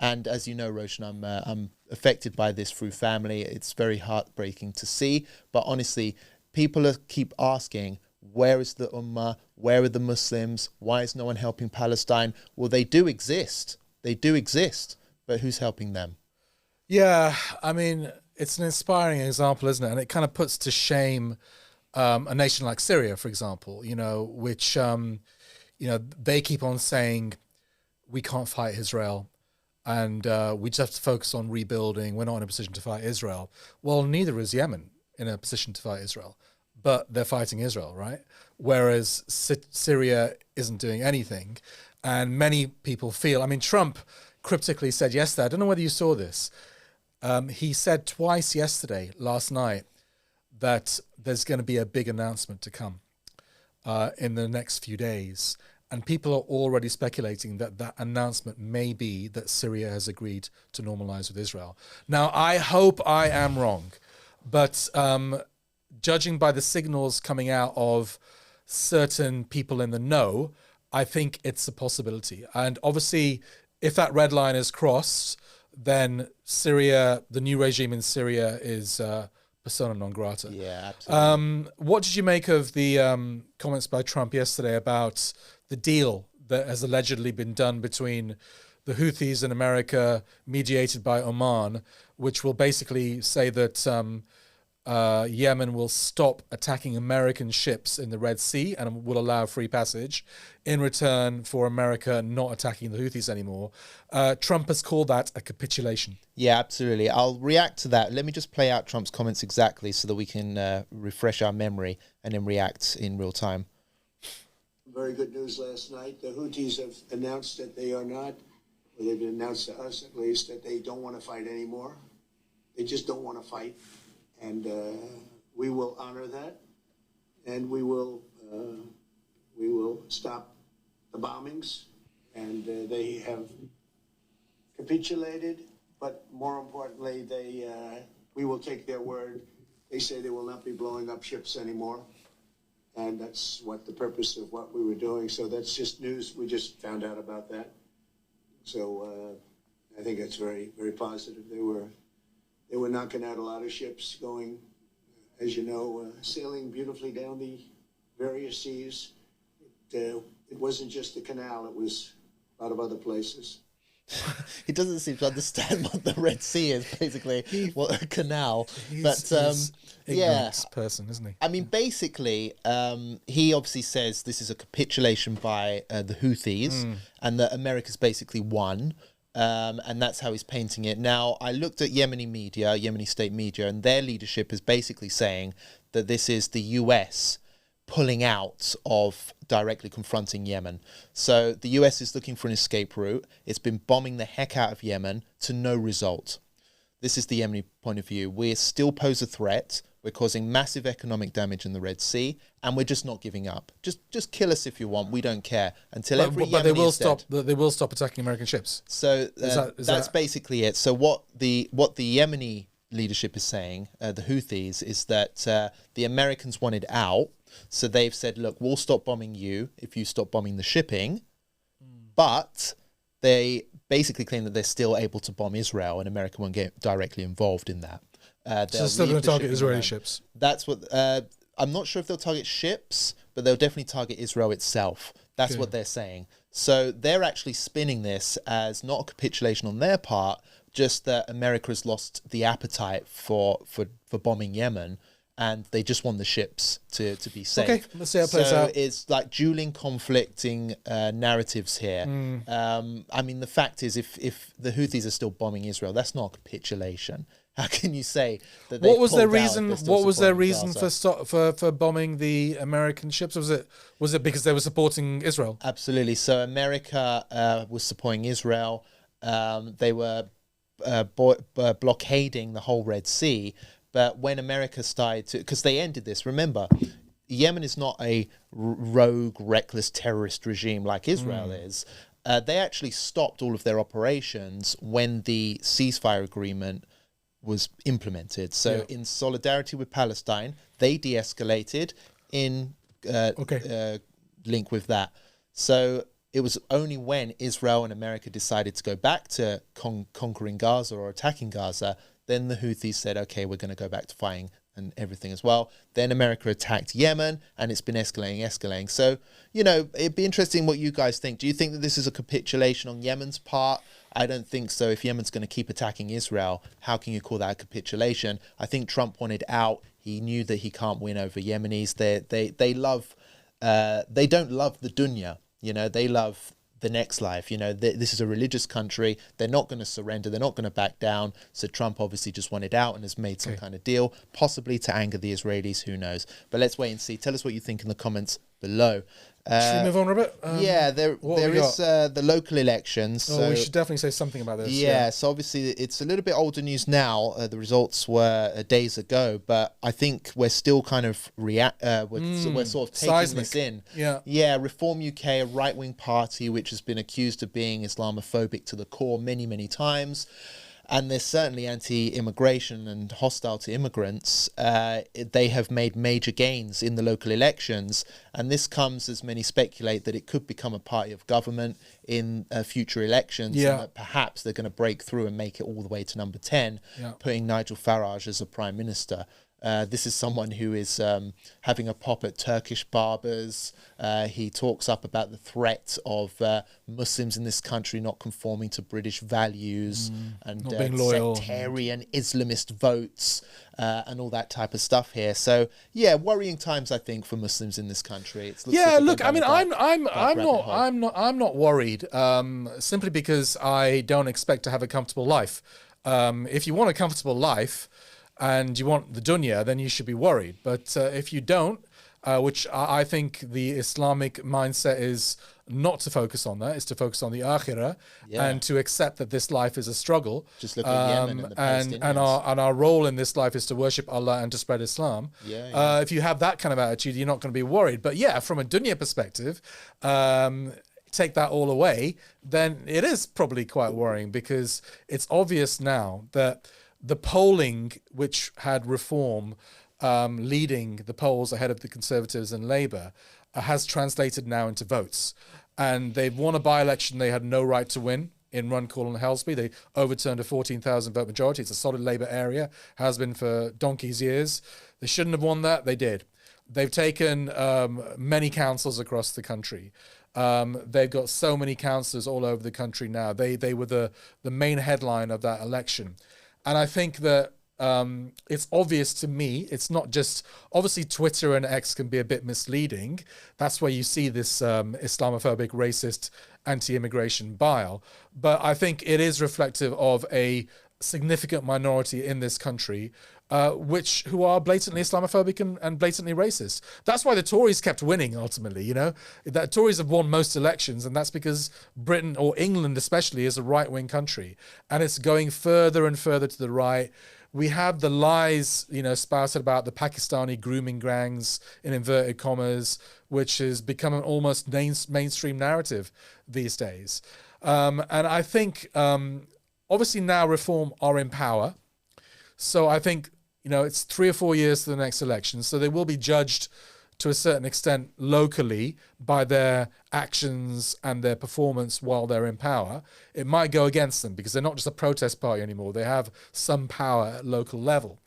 And as you know, Roshan, I'm affected by this through family. It's very heartbreaking to see. But honestly, people keep asking, where is the Ummah? Where are the Muslims? Why is no one helping Palestine? Well, they do exist. They do exist. But who's helping them? Yeah, I mean, it's an inspiring example, isn't it? And it kind of puts to shame a nation like Syria, for example, you know, which, they keep on saying, we can't fight Israel. And we just have to focus on rebuilding. We're not in a position to fight Israel. Well, neither is Yemen in a position to fight Israel, but they're fighting Israel, right? Whereas Syria isn't doing anything. And many people feel, I mean, Trump cryptically said yesterday, I don't know whether you saw this, he said twice last night, that there's going to be a big announcement to come in the next few days. And people are already speculating that that announcement may be that Syria has agreed to normalize with Israel. Now, I hope I am wrong, but judging by the signals coming out of certain people in the know, I think it's a possibility. And obviously, if that red line is crossed, then Syria, the new regime in Syria is persona non grata. Yeah, absolutely. What did you make of the comments by Trump yesterday about the deal that has allegedly been done between the Houthis and America, mediated by Oman, which will basically say that Yemen will stop attacking American ships in the Red Sea and will allow free passage in return for America not attacking the Houthis anymore. Trump has called that a capitulation. Yeah, absolutely. I'll react to that. Let me just play out Trump's comments exactly so that we can refresh our memory and then react in real time. Very good news last night. The Houthis have announced that they are not, or they've announced to us at least, that they don't want to fight anymore. They just don't want to fight. And we will honor that, and we will stop the bombings. And they have capitulated, but more importantly, we will take their word. They say they will not be blowing up ships anymore, and that's what the purpose of what we were doing. So that's just news. We just found out about that. So I think that's very, very positive. They were knocking out a lot of ships going, as you know, sailing beautifully down the various seas. It wasn't just the canal, it was a lot of other places. He doesn't seem to understand what the Red Sea is, basically, what a canal. He's ignorant person, isn't he? I mean, basically, he obviously says this is a capitulation by the Houthis and that America's basically won. And that's how he's painting it. Now, I looked at Yemeni state media, and their leadership is basically saying that this is the US pulling out of directly confronting Yemen. So the US is looking for an escape route. It's been bombing the heck out of Yemen to no result. This is the Yemeni point of view. We still pose a threat. We're causing massive economic damage in the Red Sea, and we're just not giving up. Just kill us if you want. We don't care until every Yemeni they will is stop. dead. They will stop attacking American ships. So that's basically it. So what the Yemeni leadership is saying, the Houthis, is that the Americans wanted out. So they've said, look, we'll stop bombing you if you stop bombing the shipping. But they basically claim that they're still able to bomb Israel, and America won't get directly involved in that. So they're still going to target Israeli ships. That's what I'm not sure if they'll target ships, but they'll definitely target Israel itself. That's what they're saying. So they're actually spinning this as not a capitulation on their part, just that America has lost the appetite for bombing Yemen, and they just want the ships to be safe. Okay, let's see how it plays out. So it's like dueling, conflicting narratives here. I mean, the fact is, if the Houthis are still bombing Israel, that's not a capitulation. How can you say that? What was their reason? What was their reason for bombing the American ships? Was it because they were supporting Israel? Absolutely. So America was supporting Israel. They were blockading the whole Red Sea. But when America started to, because they ended this, remember, Yemen is not a rogue, reckless terrorist regime like Israel is. They actually stopped all of their operations when the ceasefire agreement was implemented. So in solidarity with Palestine, they de-escalated in link with that. So it was only when Israel and America decided to go back to conquering Gaza or attacking Gaza, then the Houthis said, okay, we're going to go back to fighting and everything as well. Then America attacked Yemen, and it's been escalating. So, you know, it'd be interesting what you guys think. Do you think that this is a capitulation on Yemen's part? I don't think so. If Yemen's going to keep attacking Israel, how can you call that a capitulation? I think Trump wanted out. He knew that he can't win over Yemenis. They don't love the dunya. You know, they love the next life. You know, this is a religious country. They're not going to surrender. They're not going to back down. So Trump obviously just wanted out and has made some kind of deal, possibly to anger the Israelis. Who knows? But let's wait and see. Tell us what you think in the comments below. Should we move on, Robert? There is the local elections. So we should definitely say something about this. Yeah, so obviously it's a little bit older news now. The results were days ago, but I think we're still kind of we're sort of taking this in. Yeah, Reform UK, a right-wing party which has been accused of being Islamophobic to the core many, many times. And they're certainly anti-immigration and hostile to immigrants. They have made major gains in the local elections. And this comes as many speculate that it could become a party of government in future elections. And that perhaps they're going to break through and make it all the way to number 10, putting Nigel Farage as a prime minister. This is someone who is having a pop at Turkish barbers. He talks up about the threat of Muslims in this country not conforming to British values and sectarian Islamist votes and all that type of stuff here. So yeah, worrying times I think for Muslims in this country. Look, I mean, I'm not worried simply because I don't expect to have a comfortable life. If you want a comfortable life and you want the dunya, then you should be worried. But if you don't, which I think the Islamic mindset is not to focus on that, is to focus on the akhirah and to accept that this life is a struggle. Just look at Yemen and the Palestinians. And our role in this life is to worship Allah and to spread Islam. If you have that kind of attitude, you're not going to be worried. But yeah, from a dunya perspective, take that all away, then it is probably quite worrying, because it's obvious now that the polling, which had Reform leading the polls ahead of the Conservatives and Labour, has translated now into votes. And they've won a by-election they had no right to win in Runcorn and Helsby. They overturned a 14,000 vote majority. It's a solid Labour area, has been for donkey's years. They shouldn't have won that. They did. They've taken many councils across the country. They've got so many councillors all over the country now. They were the main headline of that election. And I think that it's obvious to me, it's not just, obviously Twitter and X can be a bit misleading. That's where you see this Islamophobic, racist, anti-immigration bile. But I think it is reflective of a significant minority in this country who are blatantly Islamophobic and blatantly racist. That's why the Tories kept winning ultimately, you know. The Tories have won most elections, and that's because Britain, or England especially, is a right-wing country. And it's going further and further to the right. We have the lies, spouted about the Pakistani grooming gangs, in inverted commas, which is becoming almost mainstream narrative these days. And I think, obviously now Reform are in power. So I think, it's 3 or 4 years to the next election. So they will be judged to a certain extent locally by their actions and their performance while they're in power. It might go against them because they're not just a protest party anymore. They have some power at local level.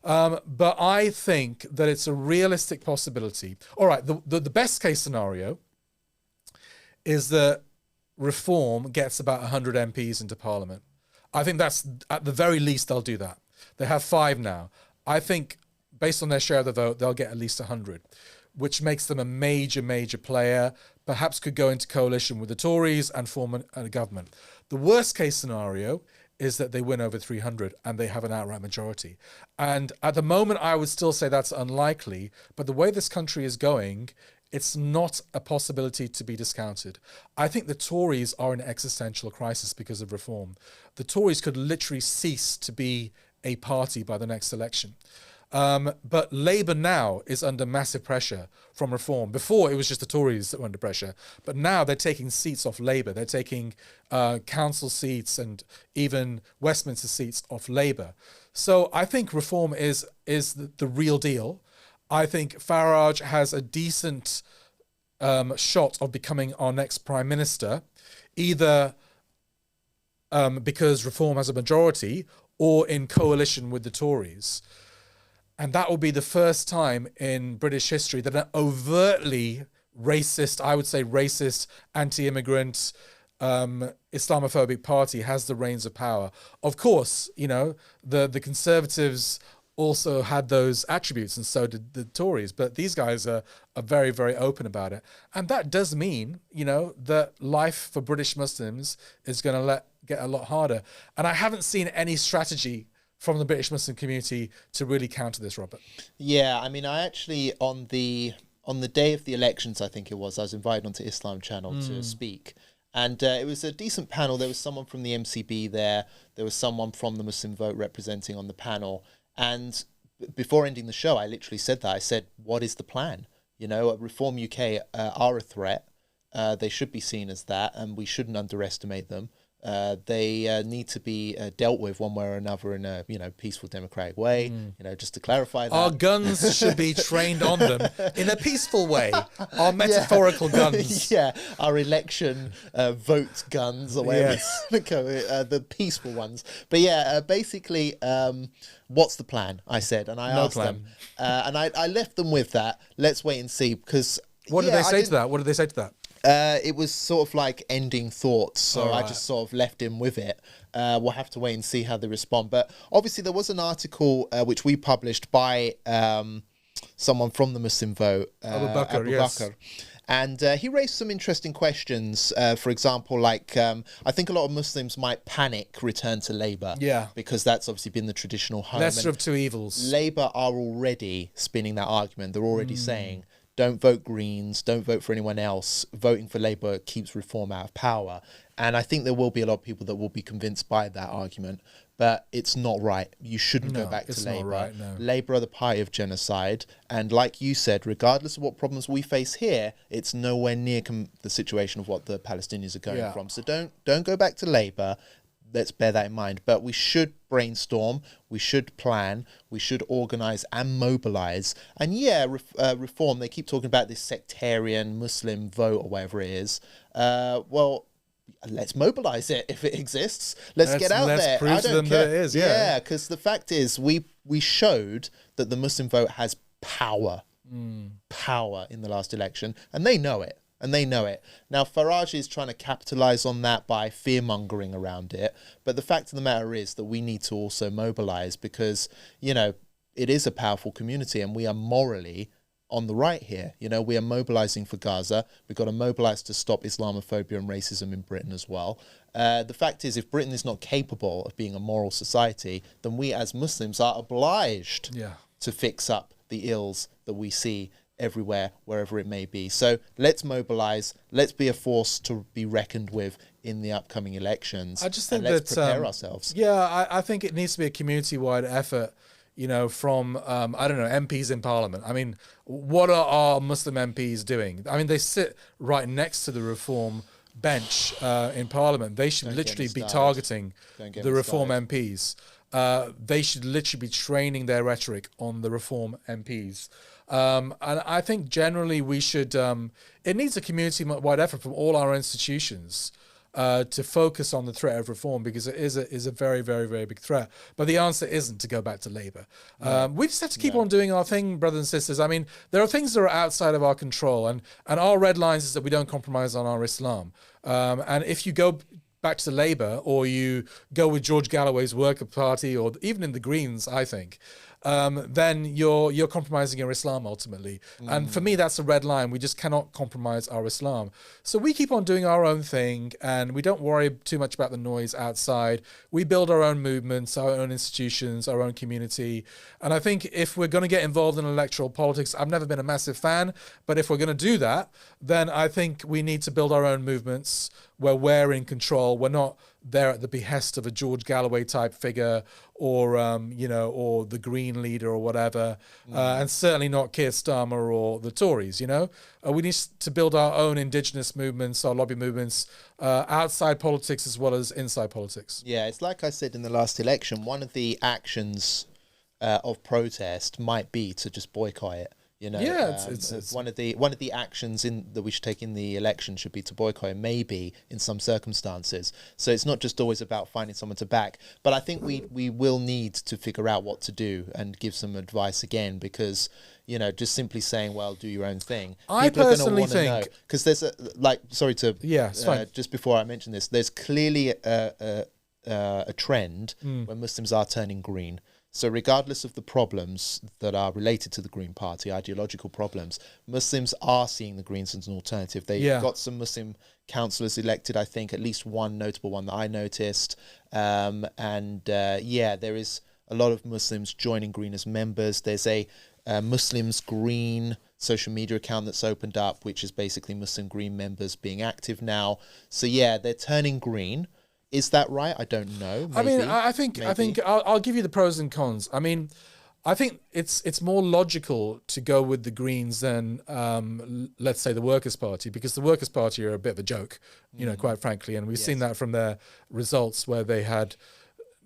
But I think that it's a realistic possibility. All right, the best case scenario is that Reform gets about 100 MPs into Parliament. I think that's, at the very least, they'll do that. They have 5 now. I think, based on their share of the vote, they'll get at least 100, which makes them a major player, perhaps could go into coalition with the Tories and form a government. The worst case scenario is that they win over 300 and they have an outright majority. And at the moment, I would still say that's unlikely, but the way this country is going, it's not a possibility to be discounted. I think the Tories are in an existential crisis because of Reform. The Tories could literally cease to be a party by the next election. But Labour now is under massive pressure from Reform. Before, it was just the Tories that were under pressure. But now they're taking seats off Labour. They're taking council seats and even Westminster seats off Labour. So I think Reform is the real deal. I think Farage has a decent shot of becoming our next Prime Minister, either because Reform has a majority or in coalition with the Tories. And that will be the first time in British history that an overtly racist, I would say racist, anti-immigrant, Islamophobic party has the reins of power. Of course, the Conservatives also had those attributes, and so did the Tories. But these guys are very, very open about it. And that does mean, that life for British Muslims is going to get a lot harder. And I haven't seen any strategy from the British Muslim community to really counter this, Robert. Yeah, I mean, I actually, on the day of the elections, I think it was, I was invited onto Islam Channel to speak. And it was a decent panel. There was someone from the MCB there. There was someone from the Muslim Vote representing on the panel. And before ending the show, I literally said that. I said, what is the plan? Reform UK are a threat. They should be seen as that, and we shouldn't underestimate them. They need to be dealt with one way or another in a peaceful democratic way. Just to clarify that our guns should be trained on them in a peaceful way. Our metaphorical guns, our election vote guns or whatever, the peaceful ones. But basically, what's the plan? I said, and I asked them, and I left them with that. Let's wait and see, because what did they say to that? What did they say to that? It was sort of like ending thoughts, so I just sort of left him with it. We'll have to wait and see how they respond. But obviously there was an article which we published by someone from the Muslim Vote, Abu Bakr. And he raised some interesting questions. For example, like I think a lot of Muslims might panic return to Labour. Yeah. Because that's obviously been the traditional home. Lesser of two evils. Labour are already spinning that argument. They're already saying, don't vote Greens, don't vote for anyone else. Voting for Labour keeps Reform out of power. And I think there will be a lot of people that will be convinced by that argument. But it's not right. You shouldn't go back to Labour. Right, no. Labour are the party of genocide. And like you said, regardless of what problems we face here, it's nowhere near the situation of what the Palestinians are going from. So don't go back to Labour. Let's bear that in mind. But we should brainstorm, we should plan, we should organise and mobilise. And Reform, they keep talking about this sectarian Muslim vote or whatever it is. Well, let's mobilise it if it exists. Let's get out there. Let's prove to them that it is, Yeah, because the fact is, we showed that the Muslim vote has power in the last election, and they know it. Now, Farage is trying to capitalise on that by fear-mongering around it. But the fact of the matter is that we need to also mobilise because, it is a powerful community and we are morally on the right here. We are mobilising for Gaza. We've got to mobilise to stop Islamophobia and racism in Britain as well. The fact is, if Britain is not capable of being a moral society, then we as Muslims are obliged to fix up the ills that we see everywhere, wherever it may be. So let's mobilize. Let's be a force to be reckoned with in the upcoming elections. I just think let's prepare ourselves. Yeah, I think it needs to be a community-wide effort, from, I don't know, MPs in Parliament. I mean, what are our Muslim MPs doing? I mean, they sit right next to the Reform bench in Parliament. They should literally be targeting the Reform MPs. They should literally be training their rhetoric on the Reform MPs. And I think generally we should, it needs a community-wide effort from all our institutions to focus on the threat of reform, because it is a very, very, very big threat. But the answer isn't to go back to Labour. We just have to keep on doing our thing, brothers and sisters. I mean, there are things that are outside of our control, and our red lines is that we don't compromise on our Islam. And if you go back to Labour, or you go with George Galloway's Worker Party, or even in the Greens, I think, then you're compromising your Islam ultimately. And for me, that's a red line. We just cannot compromise our Islam. So we keep on doing our own thing, and we don't worry too much about the noise outside. We build our own movements, our own institutions, our own community. And I think if we're going to get involved in electoral politics, I've never been a massive fan, but if we're going to do that, then I think we need to build our own movements where we're in control. We're not there at the behest of a George Galloway type figure, or or the Green leader or whatever, and certainly not Keir Starmer or the Tories. We need to build our own indigenous movements, our lobby movements, outside politics as well as inside politics. Yeah, it's like I said in the last election. One of the actions of protest might be to just boycott it. It's one of the actions that we should take in the election should be to boycott, maybe in some circumstances. So it's not just always about finding someone to back, but I think we will need to figure out what to do and give some advice again, because just simply saying, well, do your own thing. I personally think, because there's just before I mention this, there's clearly a trend where Muslims are turning green. So regardless of the problems that are related to the Green Party, ideological problems, Muslims are seeing the Greens as an alternative. They've got some Muslim councillors elected, I think, at least one notable one that I noticed. There is a lot of Muslims joining Green as members. There's a Muslims Green social media account that's opened up, which is basically Muslim Green members being active now. So they're turning green. Is that right? I don't know. Maybe. I mean, I think I'll give you the pros and cons. I mean, I think it's more logical to go with the Greens than let's say the Workers' Party, because the Workers' Party are a bit of a joke, quite frankly, and we've seen that from their results, where they had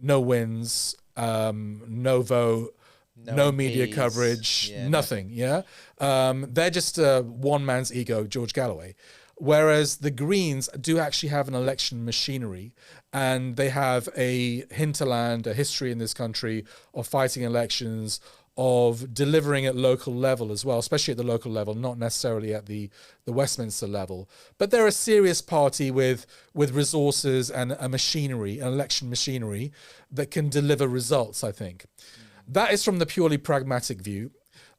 no wins, no vote, no media coverage, nothing. They're just one man's ego, George Galloway. Whereas the Greens do actually have an election machinery, and they have a hinterland, a history in this country of fighting elections, of delivering at local level as well, especially at the local level, not necessarily at the Westminster level. But they're a serious party with resources and a machinery, an election machinery that can deliver results, I think. That is from the purely pragmatic view.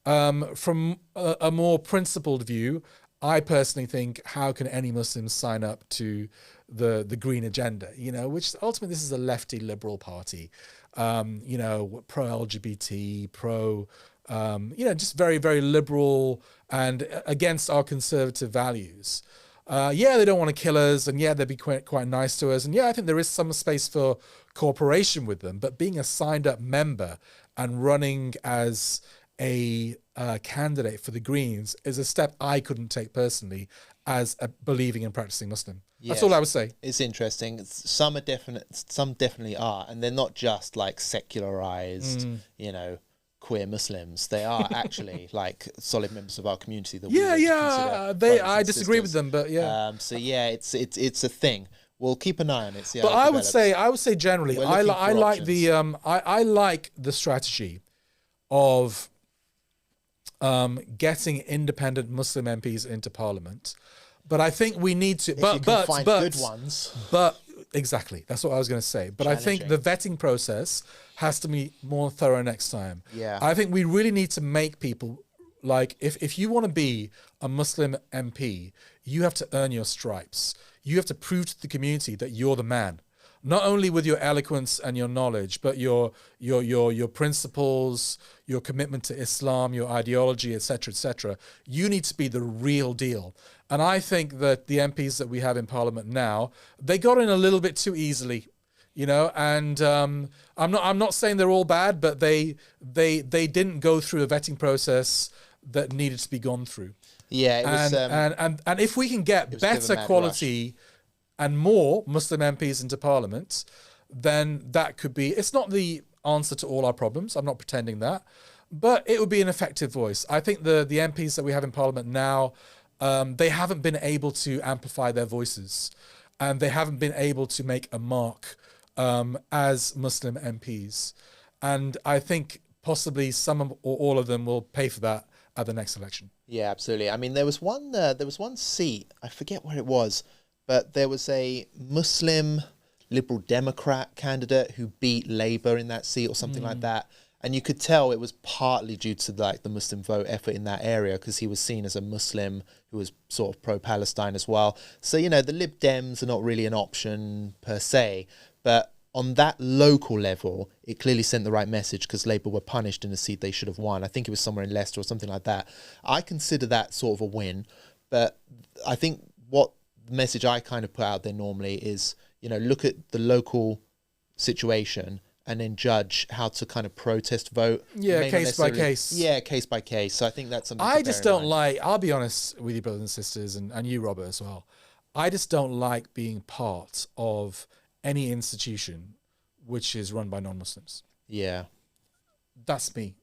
From a more principled view, I personally think, how can any Muslims sign up to the Green agenda? Which ultimately this is a lefty liberal party, pro-LGBT, just very, very liberal and against our conservative values. They don't want to kill us, and they'd be quite nice to us, and I think there is some space for cooperation with them. But being a signed up member and running as a candidate for the Greens is a step I couldn't take personally as a believing and practicing Muslim. That's all I would say. It's interesting. Some definitely are, and they're not just like secularized, queer Muslims. They are actually like solid members of our community. That I disagree with them, but it's a thing. We'll keep an eye on it. But I would say generally, I like the strategy of getting independent Muslim MPs into Parliament, but I think we need to. But good ones. But exactly, that's what I was going to say. But I think the vetting process has to be more thorough next time. Yeah, I think we really need to make people like if you want to be a Muslim MP, you have to earn your stripes. You have to prove to the community that you're the man. not only with your eloquence and your knowledge, but your principles, your commitment to Islam, your ideology, etc., you need to be the real deal. And I think that the MPs that we have in Parliament now, they got in a little bit too easily, you know. And I'm not saying they're all bad, but they didn't go through a vetting process that needed to be gone through. Yeah, it was, and if we can get better quality and more Muslim MPs into Parliament, then that could be. It's not the answer to all our problems. I'm not pretending that, but it would be an effective voice. I think the MPs that we have in Parliament now, they haven't been able to amplify their voices, and they haven't been able to make a mark as Muslim MPs. And I think possibly some or all of them will pay for that at the next election. Yeah, absolutely. I mean, there was one seat, I forget where it was, but there was a Muslim Liberal Democrat candidate who beat Labour in that seat or something like that. And you could tell it was partly due to like the Muslim vote effort in that area, because he was seen as a Muslim who was sort of pro-Palestine as well. So, you know, the Lib Dems are not really an option per se, but on that local level, it clearly sent the right message, because Labour were punished in a seat they should have won. I think it was somewhere in Leicester or something like that. I consider that sort of a win, but I think what the message I kind of put out there normally is, you know, look at the local situation and then judge how to kind of protest vote. Yeah, case by case. Yeah, case by case. So I think that's something I just don't like, I'll be honest with you, brothers and sisters, and you, Robert, as well. I just don't like being part of any institution which is run by non-Muslims. Yeah. That's me.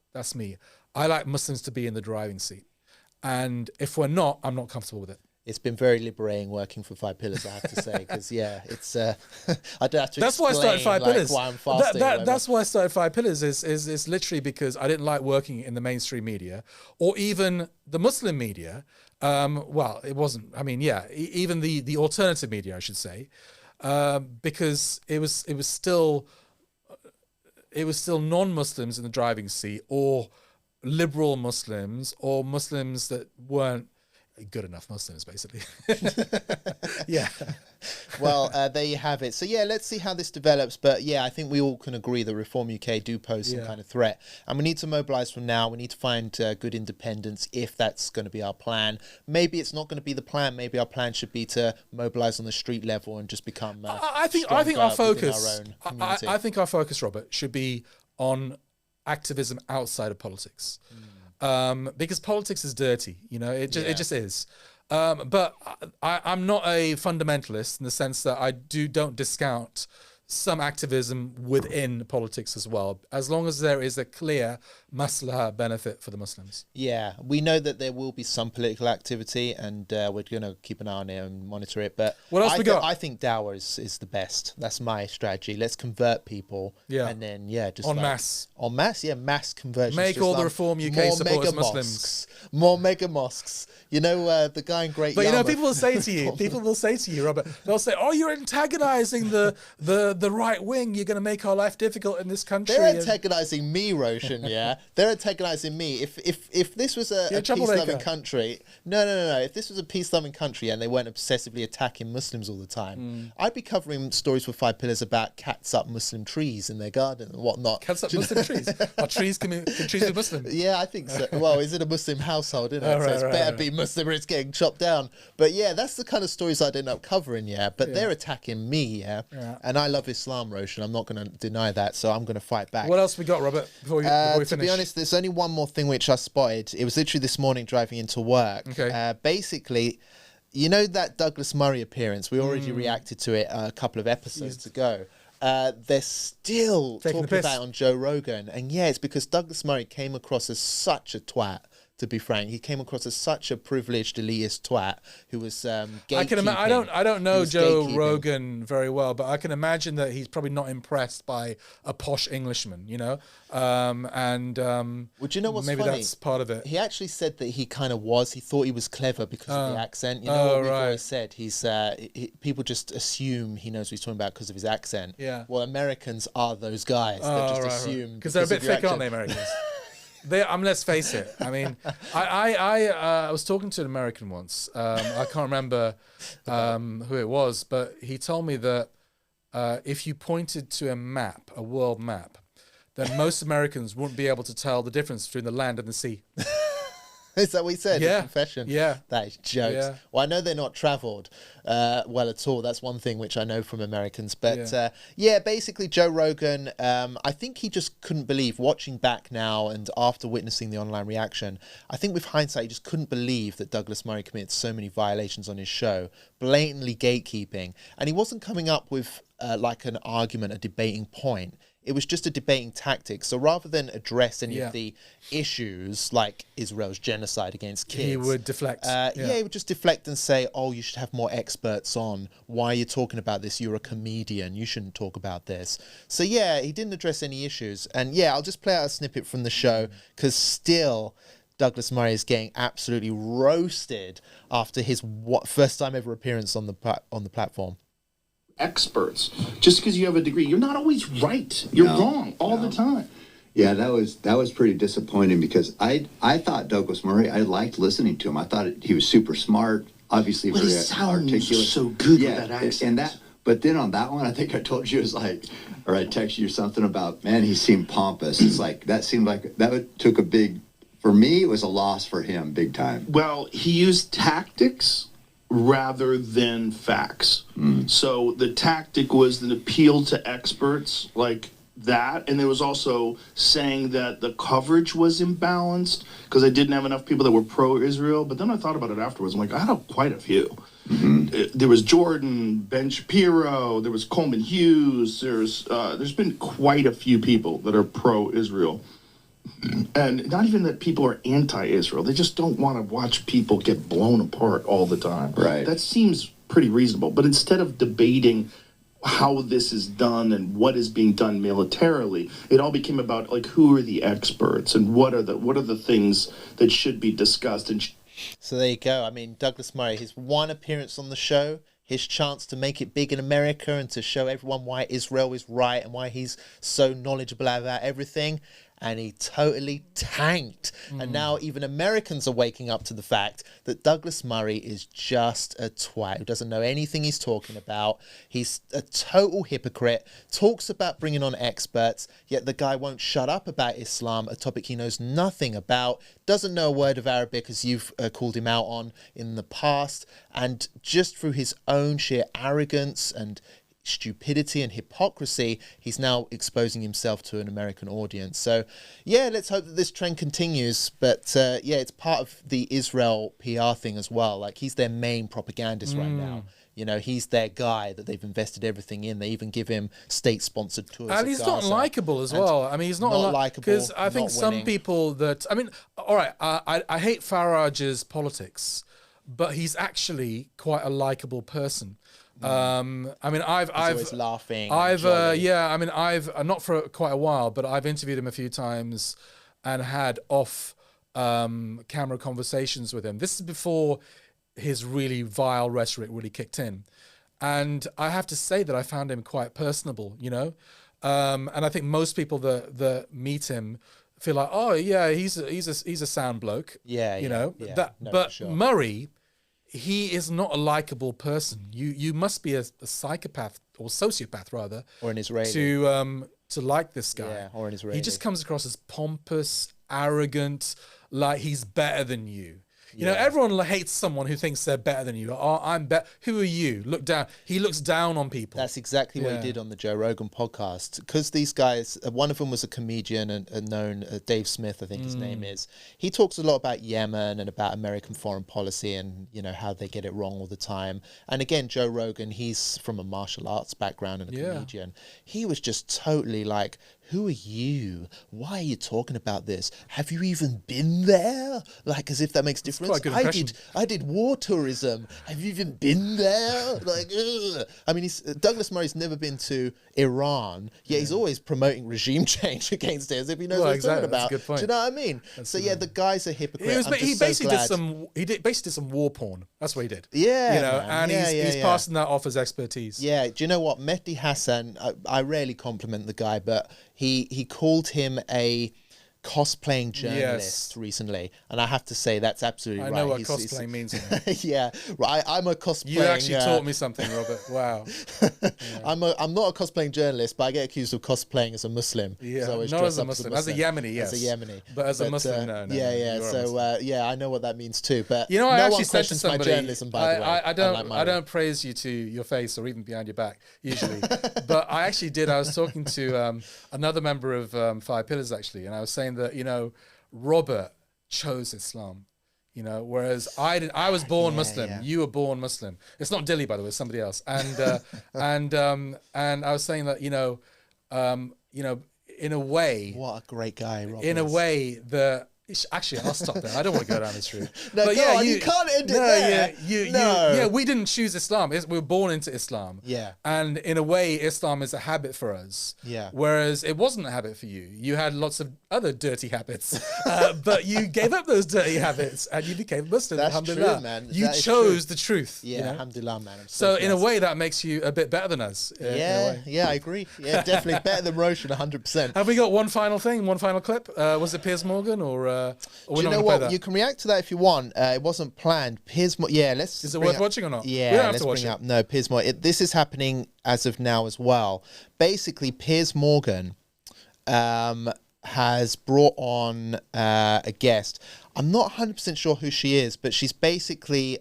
I like Muslims to be in the driving seat. And if we're not, I'm not comfortable with it. It's been very liberating working for Five Pillars, I have to say, because yeah, it's I don't have to. That's why I started Five Pillars. Why I'm fasting. That's why I started Five Pillars. Is literally because I didn't like working in the mainstream media or even the Muslim media. Well, it wasn't. I mean, yeah, even the alternative media, I should say, because it was still non-Muslims in the driving seat, or liberal Muslims, or Muslims that weren't good enough Muslims, basically. Yeah. Well, there you have it. So yeah, let's see how this develops. But yeah, I think we all can agree that Reform UK do pose some kind of threat, and we need to mobilise from now. We need to find good independence if that's going to be our plan. Maybe it's not going to be the plan. Maybe our plan should be to mobilise on the street level and just become. I think our focus. I think our focus, Robert, should be on activism outside of politics. Because politics is dirty, you know, it just is. But I'm not a fundamentalist in the sense that I don't discount some activism within politics as well, as long as there is a clear maslaha benefit for the Muslims. Yeah, we know that there will be some political activity, and we're going to keep an eye on it and monitor it. But what else we got? I think dawah is the best. That's my strategy. Let's convert people, and then just mass, mass conversion. Make all the Reform UK supporters Muslims. More mega mosques. You know, the guy in Great But Yarmouth. You know, people will say to you, Robert, they'll say, "Oh, you're antagonising the right wing. You're going to make our life difficult in this country." They're antagonising me, Roshan. Yeah, they're antagonising me. If this was a peace-loving country, no. If this was a peace-loving country and they weren't obsessively attacking Muslims all the time, I'd be covering stories for Five Pillars about cats up Muslim trees in their garden and whatnot. Cats up Muslim trees? Are trees can trees be Muslim? Yeah, I think so. Well, is it a Muslim household? Isn't it? So it's better be Muslim or it's getting chopped down. But yeah, that's the kind of stories I'd end up covering. Yeah, but they're attacking me. Yeah, and I love Islam, Roshan. I'm not going to deny that. So I'm going to fight back. What else we got, Robert? Before we finish? To be honest, there's only one more thing which I spotted. It was literally this morning driving into work. Okay. Basically, you know that Douglas Murray appearance? We already reacted to it a couple of episodes ago. They're still talking about it on Joe Rogan. And yeah, it's because Douglas Murray came across as such a twat. To be frank, he came across as such a privileged elitist twat who was gatekeeping. I don't know Joe Rogan very well, but I can imagine that he's probably not impressed by a posh Englishman, you know. Would you know what's maybe funny? That's part of it. He actually said that he kind of was. He thought he was clever because of the accent. You know what we've always said? He's people just assume he knows what he's talking about because of his accent. Yeah. Well, Americans are those guys that just assume because they're a bit thick, aren't they, Americans? Let's face it. I mean, I was talking to an American once. I can't remember who it was, but he told me that if you pointed to a map, a world map, then most Americans wouldn't be able to tell the difference between the land and the sea. Is that what he said? Yeah. The confession? Yeah. That is jokes. Yeah. Well, I know they're not travelled well at all. That's one thing which I know from Americans. But basically Joe Rogan, I think he just couldn't believe, watching back now and after witnessing the online reaction, I think with hindsight, he just couldn't believe that Douglas Murray committed so many violations on his show, blatantly gatekeeping. And he wasn't coming up with like an argument, a debating point. It was just a debating tactic. So rather than address any of the issues, like Israel's genocide against kids, he would deflect. He would just deflect and say, oh, you should have more experts on. Why are you talking about this? You're a comedian. You shouldn't talk about this. So, he didn't address any issues. And, I'll just play out a snippet from the show because still Douglas Murray is getting absolutely roasted after his first time ever appearance on the platform. Experts. Just because you have a degree, you're not always right. You're wrong all the time. Yeah, that was pretty disappointing because I thought Douglas Murray, I liked listening to him. I thought he was super smart, obviously very articulate. So good with that accent. But then on that one, I think I told you, it was like, or I texted you something about, man, he seemed pompous. It's like, that seemed like, took a big, for me, it was a loss for him, big time. Well, he used tactics rather than facts. So the tactic was an appeal to experts like that, and there was also saying that the coverage was imbalanced because I didn't have enough people that were pro-Israel. But then I thought about it afterwards. I'm like, I had quite a few. There was Jordan, Ben Shapiro, there was Coleman Hughes, there's been quite a few people that are pro-Israel. And not even that people are anti-Israel. They just don't want to watch people get blown apart all the time. Right. That seems pretty reasonable. But instead of debating how this is done and what is being done militarily, it all became about like who are the experts and what are the things that should be discussed. And so there you go. I mean, Douglas Murray, his one appearance on the show, his chance to make it big in America and to show everyone why Israel is right and why he's so knowledgeable about everything. And he totally tanked. And now even Americans are waking up to the fact that Douglas Murray is just a twat who doesn't know anything he's talking about. He's a total hypocrite, talks about bringing on experts, yet the guy won't shut up about Islam, a topic he knows nothing about, doesn't know a word of Arabic, as you've called him out on in the past. And just through his own sheer arrogance and stupidity and hypocrisy, he's now exposing himself to an American audience. So let's hope that this trend continues. But it's part of the Israel PR thing as well. Like, he's their main propagandist right now. You know, he's their guy that they've invested everything in. They even give him state-sponsored tours. And he's not likable as well. I mean, he's not likable. Because I think some people that... I mean, all right, I hate Farage's politics, but he's actually quite a likable person. I mean, I've always laughing. I've not for quite a while, but I've interviewed him a few times and had camera conversations with him. This is before his really vile rhetoric really kicked in, and I have to say that I found him quite personable, you know, and I think most people that meet him feel like, oh yeah, he's a sound bloke, but sure. Murray, he is not a likable person. You must be a psychopath or sociopath rather, or an Israeli, to like this guy. Or an Israeli. He just comes across as pompous, arrogant, like he's better than you. You know, everyone hates someone who thinks they're better than you. Oh, I'm better. Who are you? Look down. He looks down on people. That's exactly what he did on the Joe Rogan podcast. Because these guys, one of them was a comedian and known, Dave Smith, I think his name is. He talks a lot about Yemen and about American foreign policy and, you know, how they get it wrong all the time. And again, Joe Rogan, he's from a martial arts background and a comedian. He was just totally like, who are you? Why are you talking about this? Have you even been there? Like, as if that makes a difference. I did war tourism. Have you even been there? Like, ugh. I mean, Douglas Murray's never been to Iran. Yeah, he's always promoting regime change against it, as if he knows what he's talking about. That's a good point. Do you know what I mean? So the guy's a hypocrite. He basically did some war porn. That's what he did. Yeah, you know, and he's passing that off as expertise. Yeah. Do you know what, Mehdi Hassan? I rarely compliment the guy, but he called him a cosplaying journalist recently, and I have to say that's absolutely right. I know what cosplaying means. Yeah, right. I'm a cosplaying. You actually taught me something, Robert. Wow. Yeah. I'm not a cosplaying journalist, but I get accused of cosplaying as a Muslim. Yeah, so not as a Muslim. As a Yemeni, yes. As a Yemeni, but as a Muslim, no. Yeah. So I know what that means too. But you know, I actually said to my somebody, journalism, by the way. I don't praise you to your face or even behind your back usually, but I actually did. I was talking to another member of Five Pillars actually, and I was saying that Robert chose Islam, whereas I was born Muslim. Yeah. You were born Muslim. It's not Dilly, by the way, it's somebody else. And and I was saying that in a way, what a great guy, Robert. In a way that. Actually, I'll stop there. I don't want to go down this route. No, but you can't end it there. Yeah, we didn't choose Islam. We were born into Islam. Yeah. And in a way, Islam is a habit for us. Yeah. Whereas it wasn't a habit for you. You had lots of other dirty habits, but you gave up those dirty habits and you became Muslim. That's alhamdulillah. True, man. You chose the truth. Yeah, alhamdulillah, man. So in a way, that makes you a bit better than us. Yeah, I agree. Yeah, definitely better than Roshan, 100%. Have we got one final thing, one final clip? Was it Piers Morgan or do you know what? You can react to that if you want. It wasn't planned. Piers Morgan. Yeah, let's. Is it worth watching or not? Yeah, we don't have let's to watch bring it. Up. No, Piers Morgan. This is happening as of now as well. Basically, Piers Morgan has brought on a guest. I'm not 100% sure who she is, but she's basically.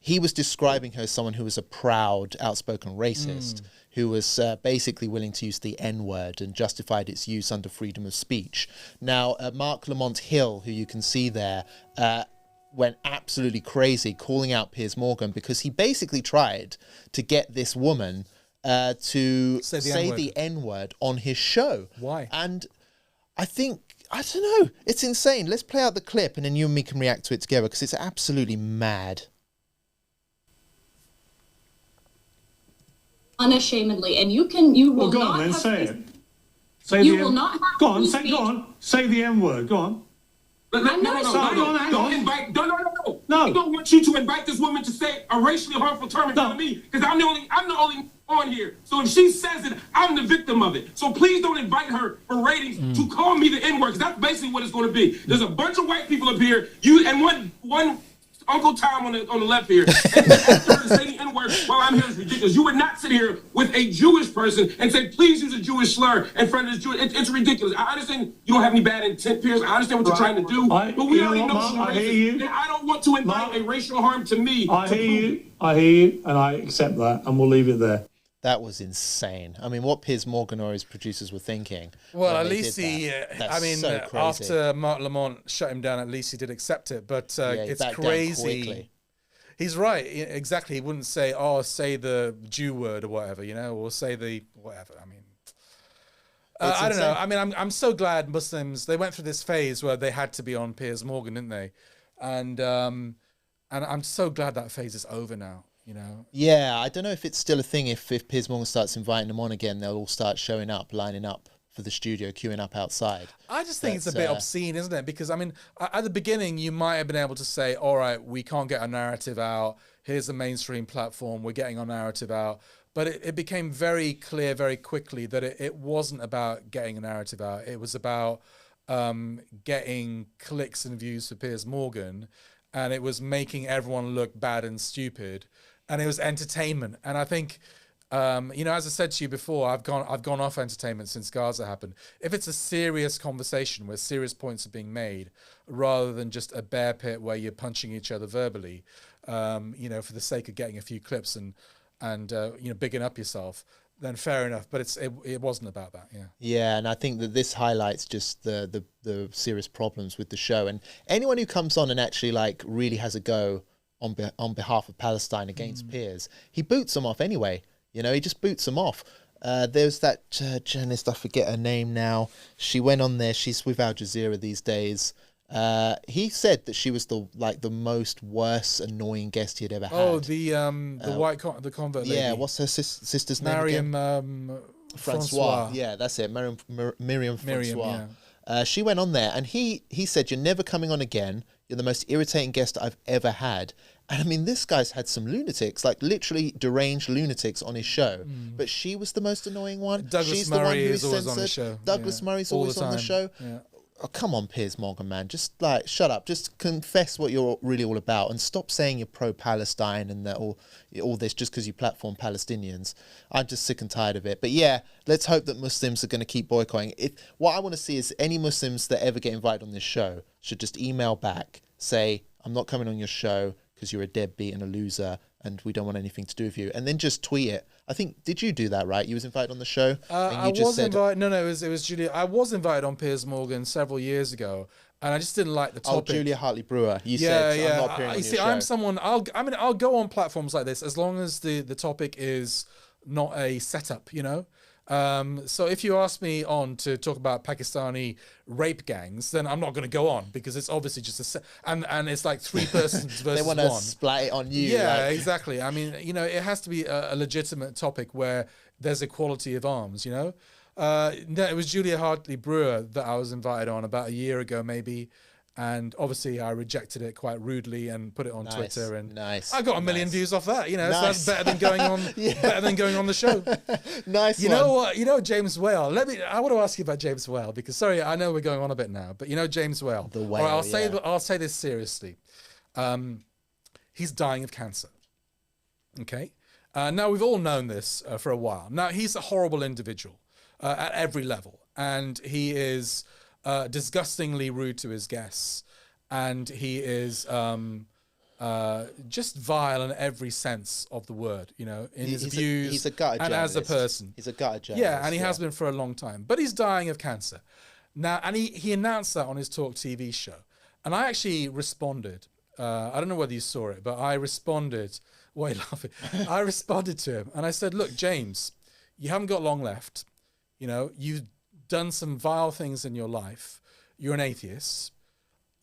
He was describing her as someone who was a proud, outspoken racist. Who was basically willing to use the N-word and justified its use under freedom of speech. Now, Mark Lamont Hill, who you can see there, went absolutely crazy calling out Piers Morgan because he basically tried to get this woman to say the N-word on his show. Why? And I don't know, it's insane. Let's play out the clip and then you and me can react to it together because it's absolutely mad. Unashamedly, and you will go not on then, have say to, it. Say you the will not have go on, free go on, say the M word, go on. No. Don't invite. No. I don't want you to invite this woman to say a racially harmful term in front of me because I'm the only on here. So if she says it, I'm the victim of it. So please don't invite her for ratings to call me the N-word because that's basically what it's going to be. There's a bunch of white people up here. You and one. Uncle Tom on the left here, and say the N-word while I'm here is ridiculous. You would not sit here with a Jewish person and say, please use a Jewish slur in front of this Jewish. It's ridiculous. I understand you don't have any bad intent, Piers. I understand what you're trying to do, but we already know she's racist. And I don't want to invite a racial harm to me. I hear you, and I accept that, and we'll leave it there. That was insane. I mean, what Piers Morgan or his producers were thinking. Well, at least after Mark Lamont shut him down, at least he did accept it. But it's crazy. He's right. Exactly. He wouldn't say, say the Jew word or whatever, or say the whatever. I mean, I don't know. I mean, I'm so glad Muslims, they went through this phase where they had to be on Piers Morgan, didn't they? And I'm so glad that phase is over now. Yeah, I don't know if it's still a thing. If Piers Morgan starts inviting them on again, they'll all start showing up, lining up for the studio, queuing up outside. I just think it's a bit obscene, isn't it? Because I mean, at the beginning, you might have been able to say, "All right, we can't get our narrative out. Here's a mainstream platform. We're getting our narrative out." But it became very clear very quickly that it wasn't about getting a narrative out. It was about getting clicks and views for Piers Morgan, and it was making everyone look bad and stupid. And it was entertainment, and I think, as I said to you before, I've gone off entertainment since Gaza happened. If it's a serious conversation where serious points are being made, rather than just a bear pit where you're punching each other verbally, for the sake of getting a few clips and bigging up yourself, then fair enough. But it wasn't about that. Yeah. Yeah, and I think that this highlights just the serious problems with the show, and anyone who comes on and actually really has a go on behalf of Palestine against Piers, he boots them off anyway. He just boots them off. There's that journalist, I forget her name now. She went on there. She's with Al Jazeera these days. He said that she was the most worst annoying guest he had ever had. Oh, the the convert lady. Yeah, what's her sister's name again? Francois. Yeah, that's it. Miriam Francois. Yeah. She went on there and he said, "You're never coming on again. You're the most irritating guest I've ever had." And I mean, this guy's had some lunatics, literally deranged lunatics on his show. But she was the most annoying one. Douglas Murray is always on the show. Douglas Murray's always on the show. Yeah. Oh, come on, Piers Morgan, man. Just like shut up. Just confess what you're really all about, and stop saying you're pro-Palestine and that all this just because you platform Palestinians. I'm just sick and tired of it. But yeah, let's hope that Muslims are going to keep boycotting. What I want to see is any Muslims that ever get invited on this show should just email back, say, I'm not coming on your show because you're a deadbeat and a loser, and we don't want anything to do with you, and then just tweet it. I think, did you do that, right? You was invited on the show? I was invited. No, it was Julia. I was invited on Piers Morgan several years ago, and I just didn't like the topic. Oh, Julia Hartley-Brewer. You said, I'm not appearing on your show. I'm someone, I'll go on platforms like this as long as the topic is not a setup, you know? So if you ask me on to talk about Pakistani rape gangs, then I'm not going to go on because it's obviously just and it's like three persons versus one. They want to splat it on you. Yeah, exactly. I mean, you know, it has to be a legitimate topic where there's equality of arms, you know? No, it was Julia Hartley-Brewer that I was invited on about a year ago, maybe. And obviously I rejected it quite rudely and put it on Twitter, and I got a million views off that, you know, so that's better than going on better than going on the show. Nice. You know what? You know James Whale. I want to ask you about James Whale because sorry, I know we're going on a bit now, but you know James Whale. The whale. I'll say this seriously. He's dying of cancer. Okay? Now we've all known this for a while. Now he's a horrible individual at every level, and he is disgustingly rude to his guests, and he is just vile in every sense of the word, you know, in his views he's a gutter and journalist. as a person. He's a gutter journalist. Yeah, and he has been for a long time, but he's dying of cancer. Now, and he announced that on his Talk TV show, and I actually responded. I don't know whether you saw it, but I responded. Why are you laughing? I responded to him, and I said, look, James, you haven't got long left. You know, you've done some vile things in your life. You're an atheist.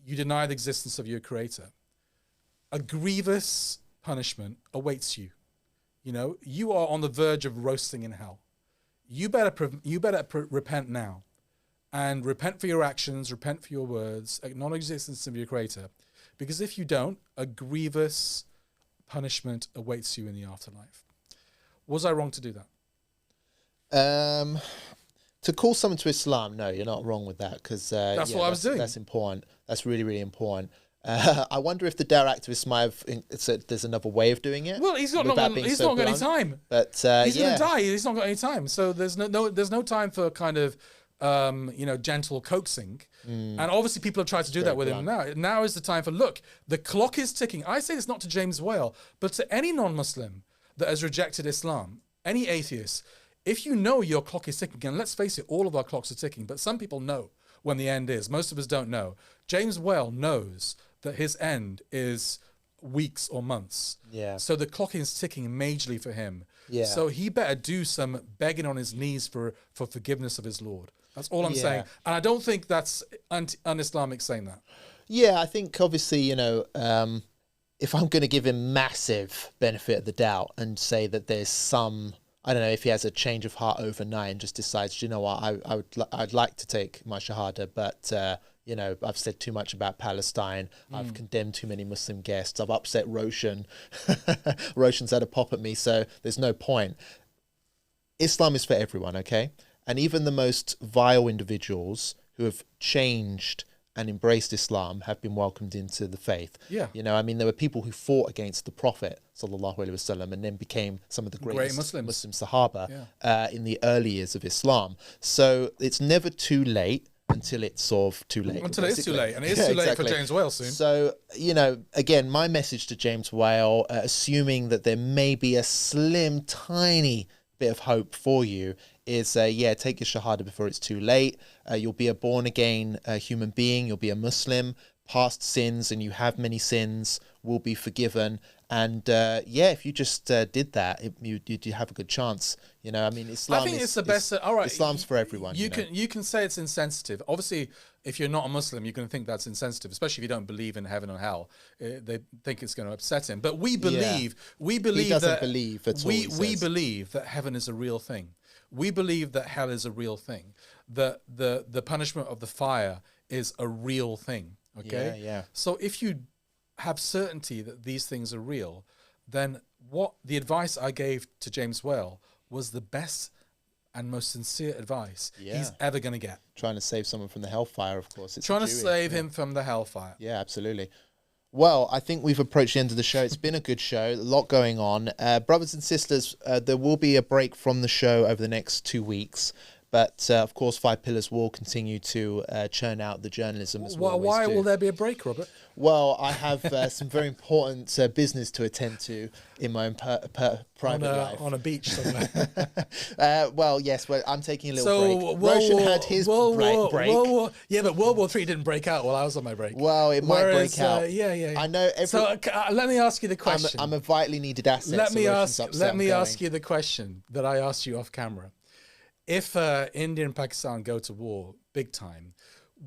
You deny the existence of your creator. A grievous punishment awaits you. You know, you are on the verge of roasting in hell. You better repent now, and repent for your actions, repent for your words, acknowledge the existence of your creator, because if you don't, a grievous punishment awaits you in the afterlife. Was I wrong to do that? To call someone to Islam, no, you're not wrong with that, because that's what I was doing. That's important. That's really, really important. I wonder if the Dare activists might have said there's another way of doing it. Well, he's not got any time. But he's going to die. He's not got any time. So there's no time for kind of gentle coaxing. And obviously people have tried to do that with him now. Now is the time for, look, the clock is ticking. I say this not to James Whale, but to any non-Muslim that has rejected Islam, any atheist. If you know your clock is ticking, and let's face it, all of our clocks are ticking, but some people know when the end is. Most of us don't know. James Whale knows that his end is weeks or months. Yeah. So the clock is ticking majorly for him. Yeah. So he better do some begging on his knees for forgiveness of his Lord. That's all I'm saying. And I don't think that's un-Islamic saying that. Yeah, I think obviously, you know, if I'm going to give him massive benefit of the doubt and say that there's some, I don't know, if he has a change of heart overnight and just decides, you know what, I'd like to take my shahada, but you know, I've said too much about Palestine. I've condemned too many Muslim guests. I've upset Roshan. Roshan's had a pop at me, so there's no point. Islam is for everyone, okay? And even the most vile individuals who have changed and embraced Islam have been welcomed into the faith. Yeah. You know, I mean, there were people who fought against the Prophet, sallallahu alaihi wasallam, and then became some of the greatest Muslim Sahaba in the early years of Islam. So it's never too late until it's sort of too late. Until it's too late. And it is too late for James Whale soon. So, you know, again, my message to James Whale, assuming that there may be a slim, tiny bit of hope for you, is take your shahada before it's too late. You'll be a born again human being. You'll be a Muslim. Past sins, and you have many sins, will be forgiven. And if you just did that, you have a good chance. You know, I mean, Islam. I think it's the best. All right, Islam's for everyone. You can say it's insensitive. Obviously, if you're not a Muslim, you can think that's insensitive, especially if you don't believe in heaven or hell. They think it's going to upset him. But we believe. We believe he doesn't that believe at all. We believe that heaven is a real thing. We believe that hell is a real thing. That the punishment of the fire is a real thing. Okay. Yeah. So if you have certainty that these things are real, then what the advice I gave to James Whale was the best and most sincere advice he's ever going to get. Trying to save someone from the hellfire, of course. It's trying to save him from the hellfire. Yeah, absolutely. Well, I think we've approached the end of the show. It's been a good show, a lot going on. Brothers and sisters, there will be a break from the show over the next 2 weeks. But, of course, Five Pillars will continue to churn out the journalism as well. Why will there be a break, Robert? Well, I have some very important business to attend to in my own private life. On a beach somewhere. Well, yes, I'm taking a little break. Roshan had his break. Yeah, but World War III didn't break out while I was on my break. Well, it might break out. Yeah. I know. So let me ask you the question. I'm a vitally needed asset. Let me ask you the question that I asked you off camera. If India and Pakistan go to war big time,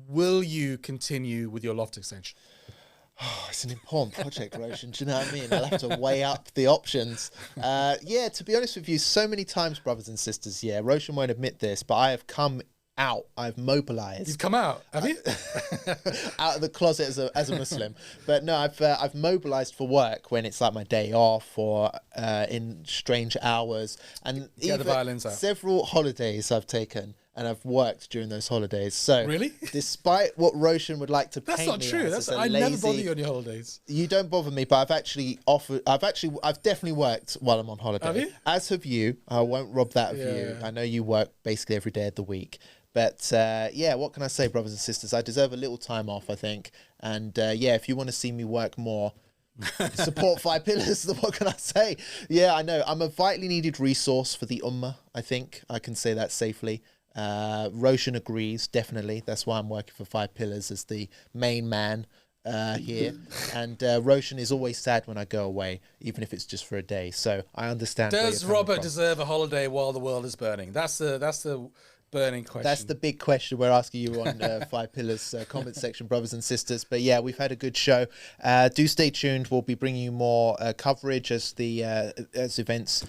will you continue with your loft extension? Oh, it's an important project, Roshan. Do you know what I mean? I'll have to weigh up the options. Yeah, to be honest with you, so many times, brothers and sisters, Roshan won't admit this, but I have come out. I've mobilized. You've come out, have you? Out of the closet as a Muslim. But no, I've mobilized for work when it's like my day off or in strange hours. And get the violins out. Several holidays I've taken. And I've worked during those holidays. So, really, despite what Roshan would like to paint me, that's not true. I never bother you on your holidays. You don't bother me, but I've definitely worked while I'm on holiday. Have you? As have you. I won't rob that of you. I know you work basically every day of the week. But what can I say, brothers and sisters? I deserve a little time off, I think. And if you want to see me work more, support Five Pillars. What can I say? Yeah, I know. I'm a vitally needed resource for the Ummah. I think I can say that safely. Roshan agrees, definitely. That's why I'm working for Five Pillars as the main man here. And Roshan is always sad when I go away, even if it's just for a day. So I understand. Does Robert deserve a holiday while the world is burning? That's the burning question. That's the big question we're asking you on Five Pillars comment section, brothers and sisters. But yeah, we've had a good show. Do stay tuned. We'll be bringing you more coverage as events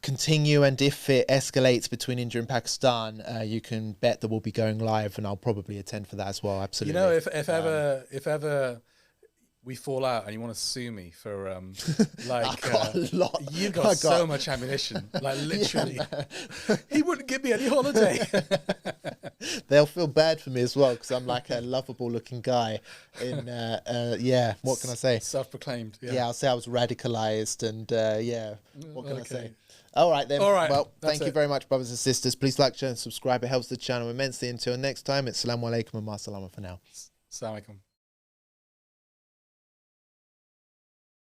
continue, and if it escalates between India and Pakistan, you can bet that we'll be going live, and I'll probably attend for that as well. Absolutely. You know, if ever we fall out and you want to sue me for I've got a lot. You've got so much ammunition, like literally. He wouldn't give me any holiday. They'll feel bad for me as well because I'm like a lovable looking guy. What can I say? Self-proclaimed. Yeah, I'll say I was radicalized, and what can I say? All right then. All right. Well, thank you very much, brothers and sisters. Please like, share, and subscribe. It helps the channel immensely. Until next time, it's Assalamu alaikum and ma salama for now. Assalamu alaikum.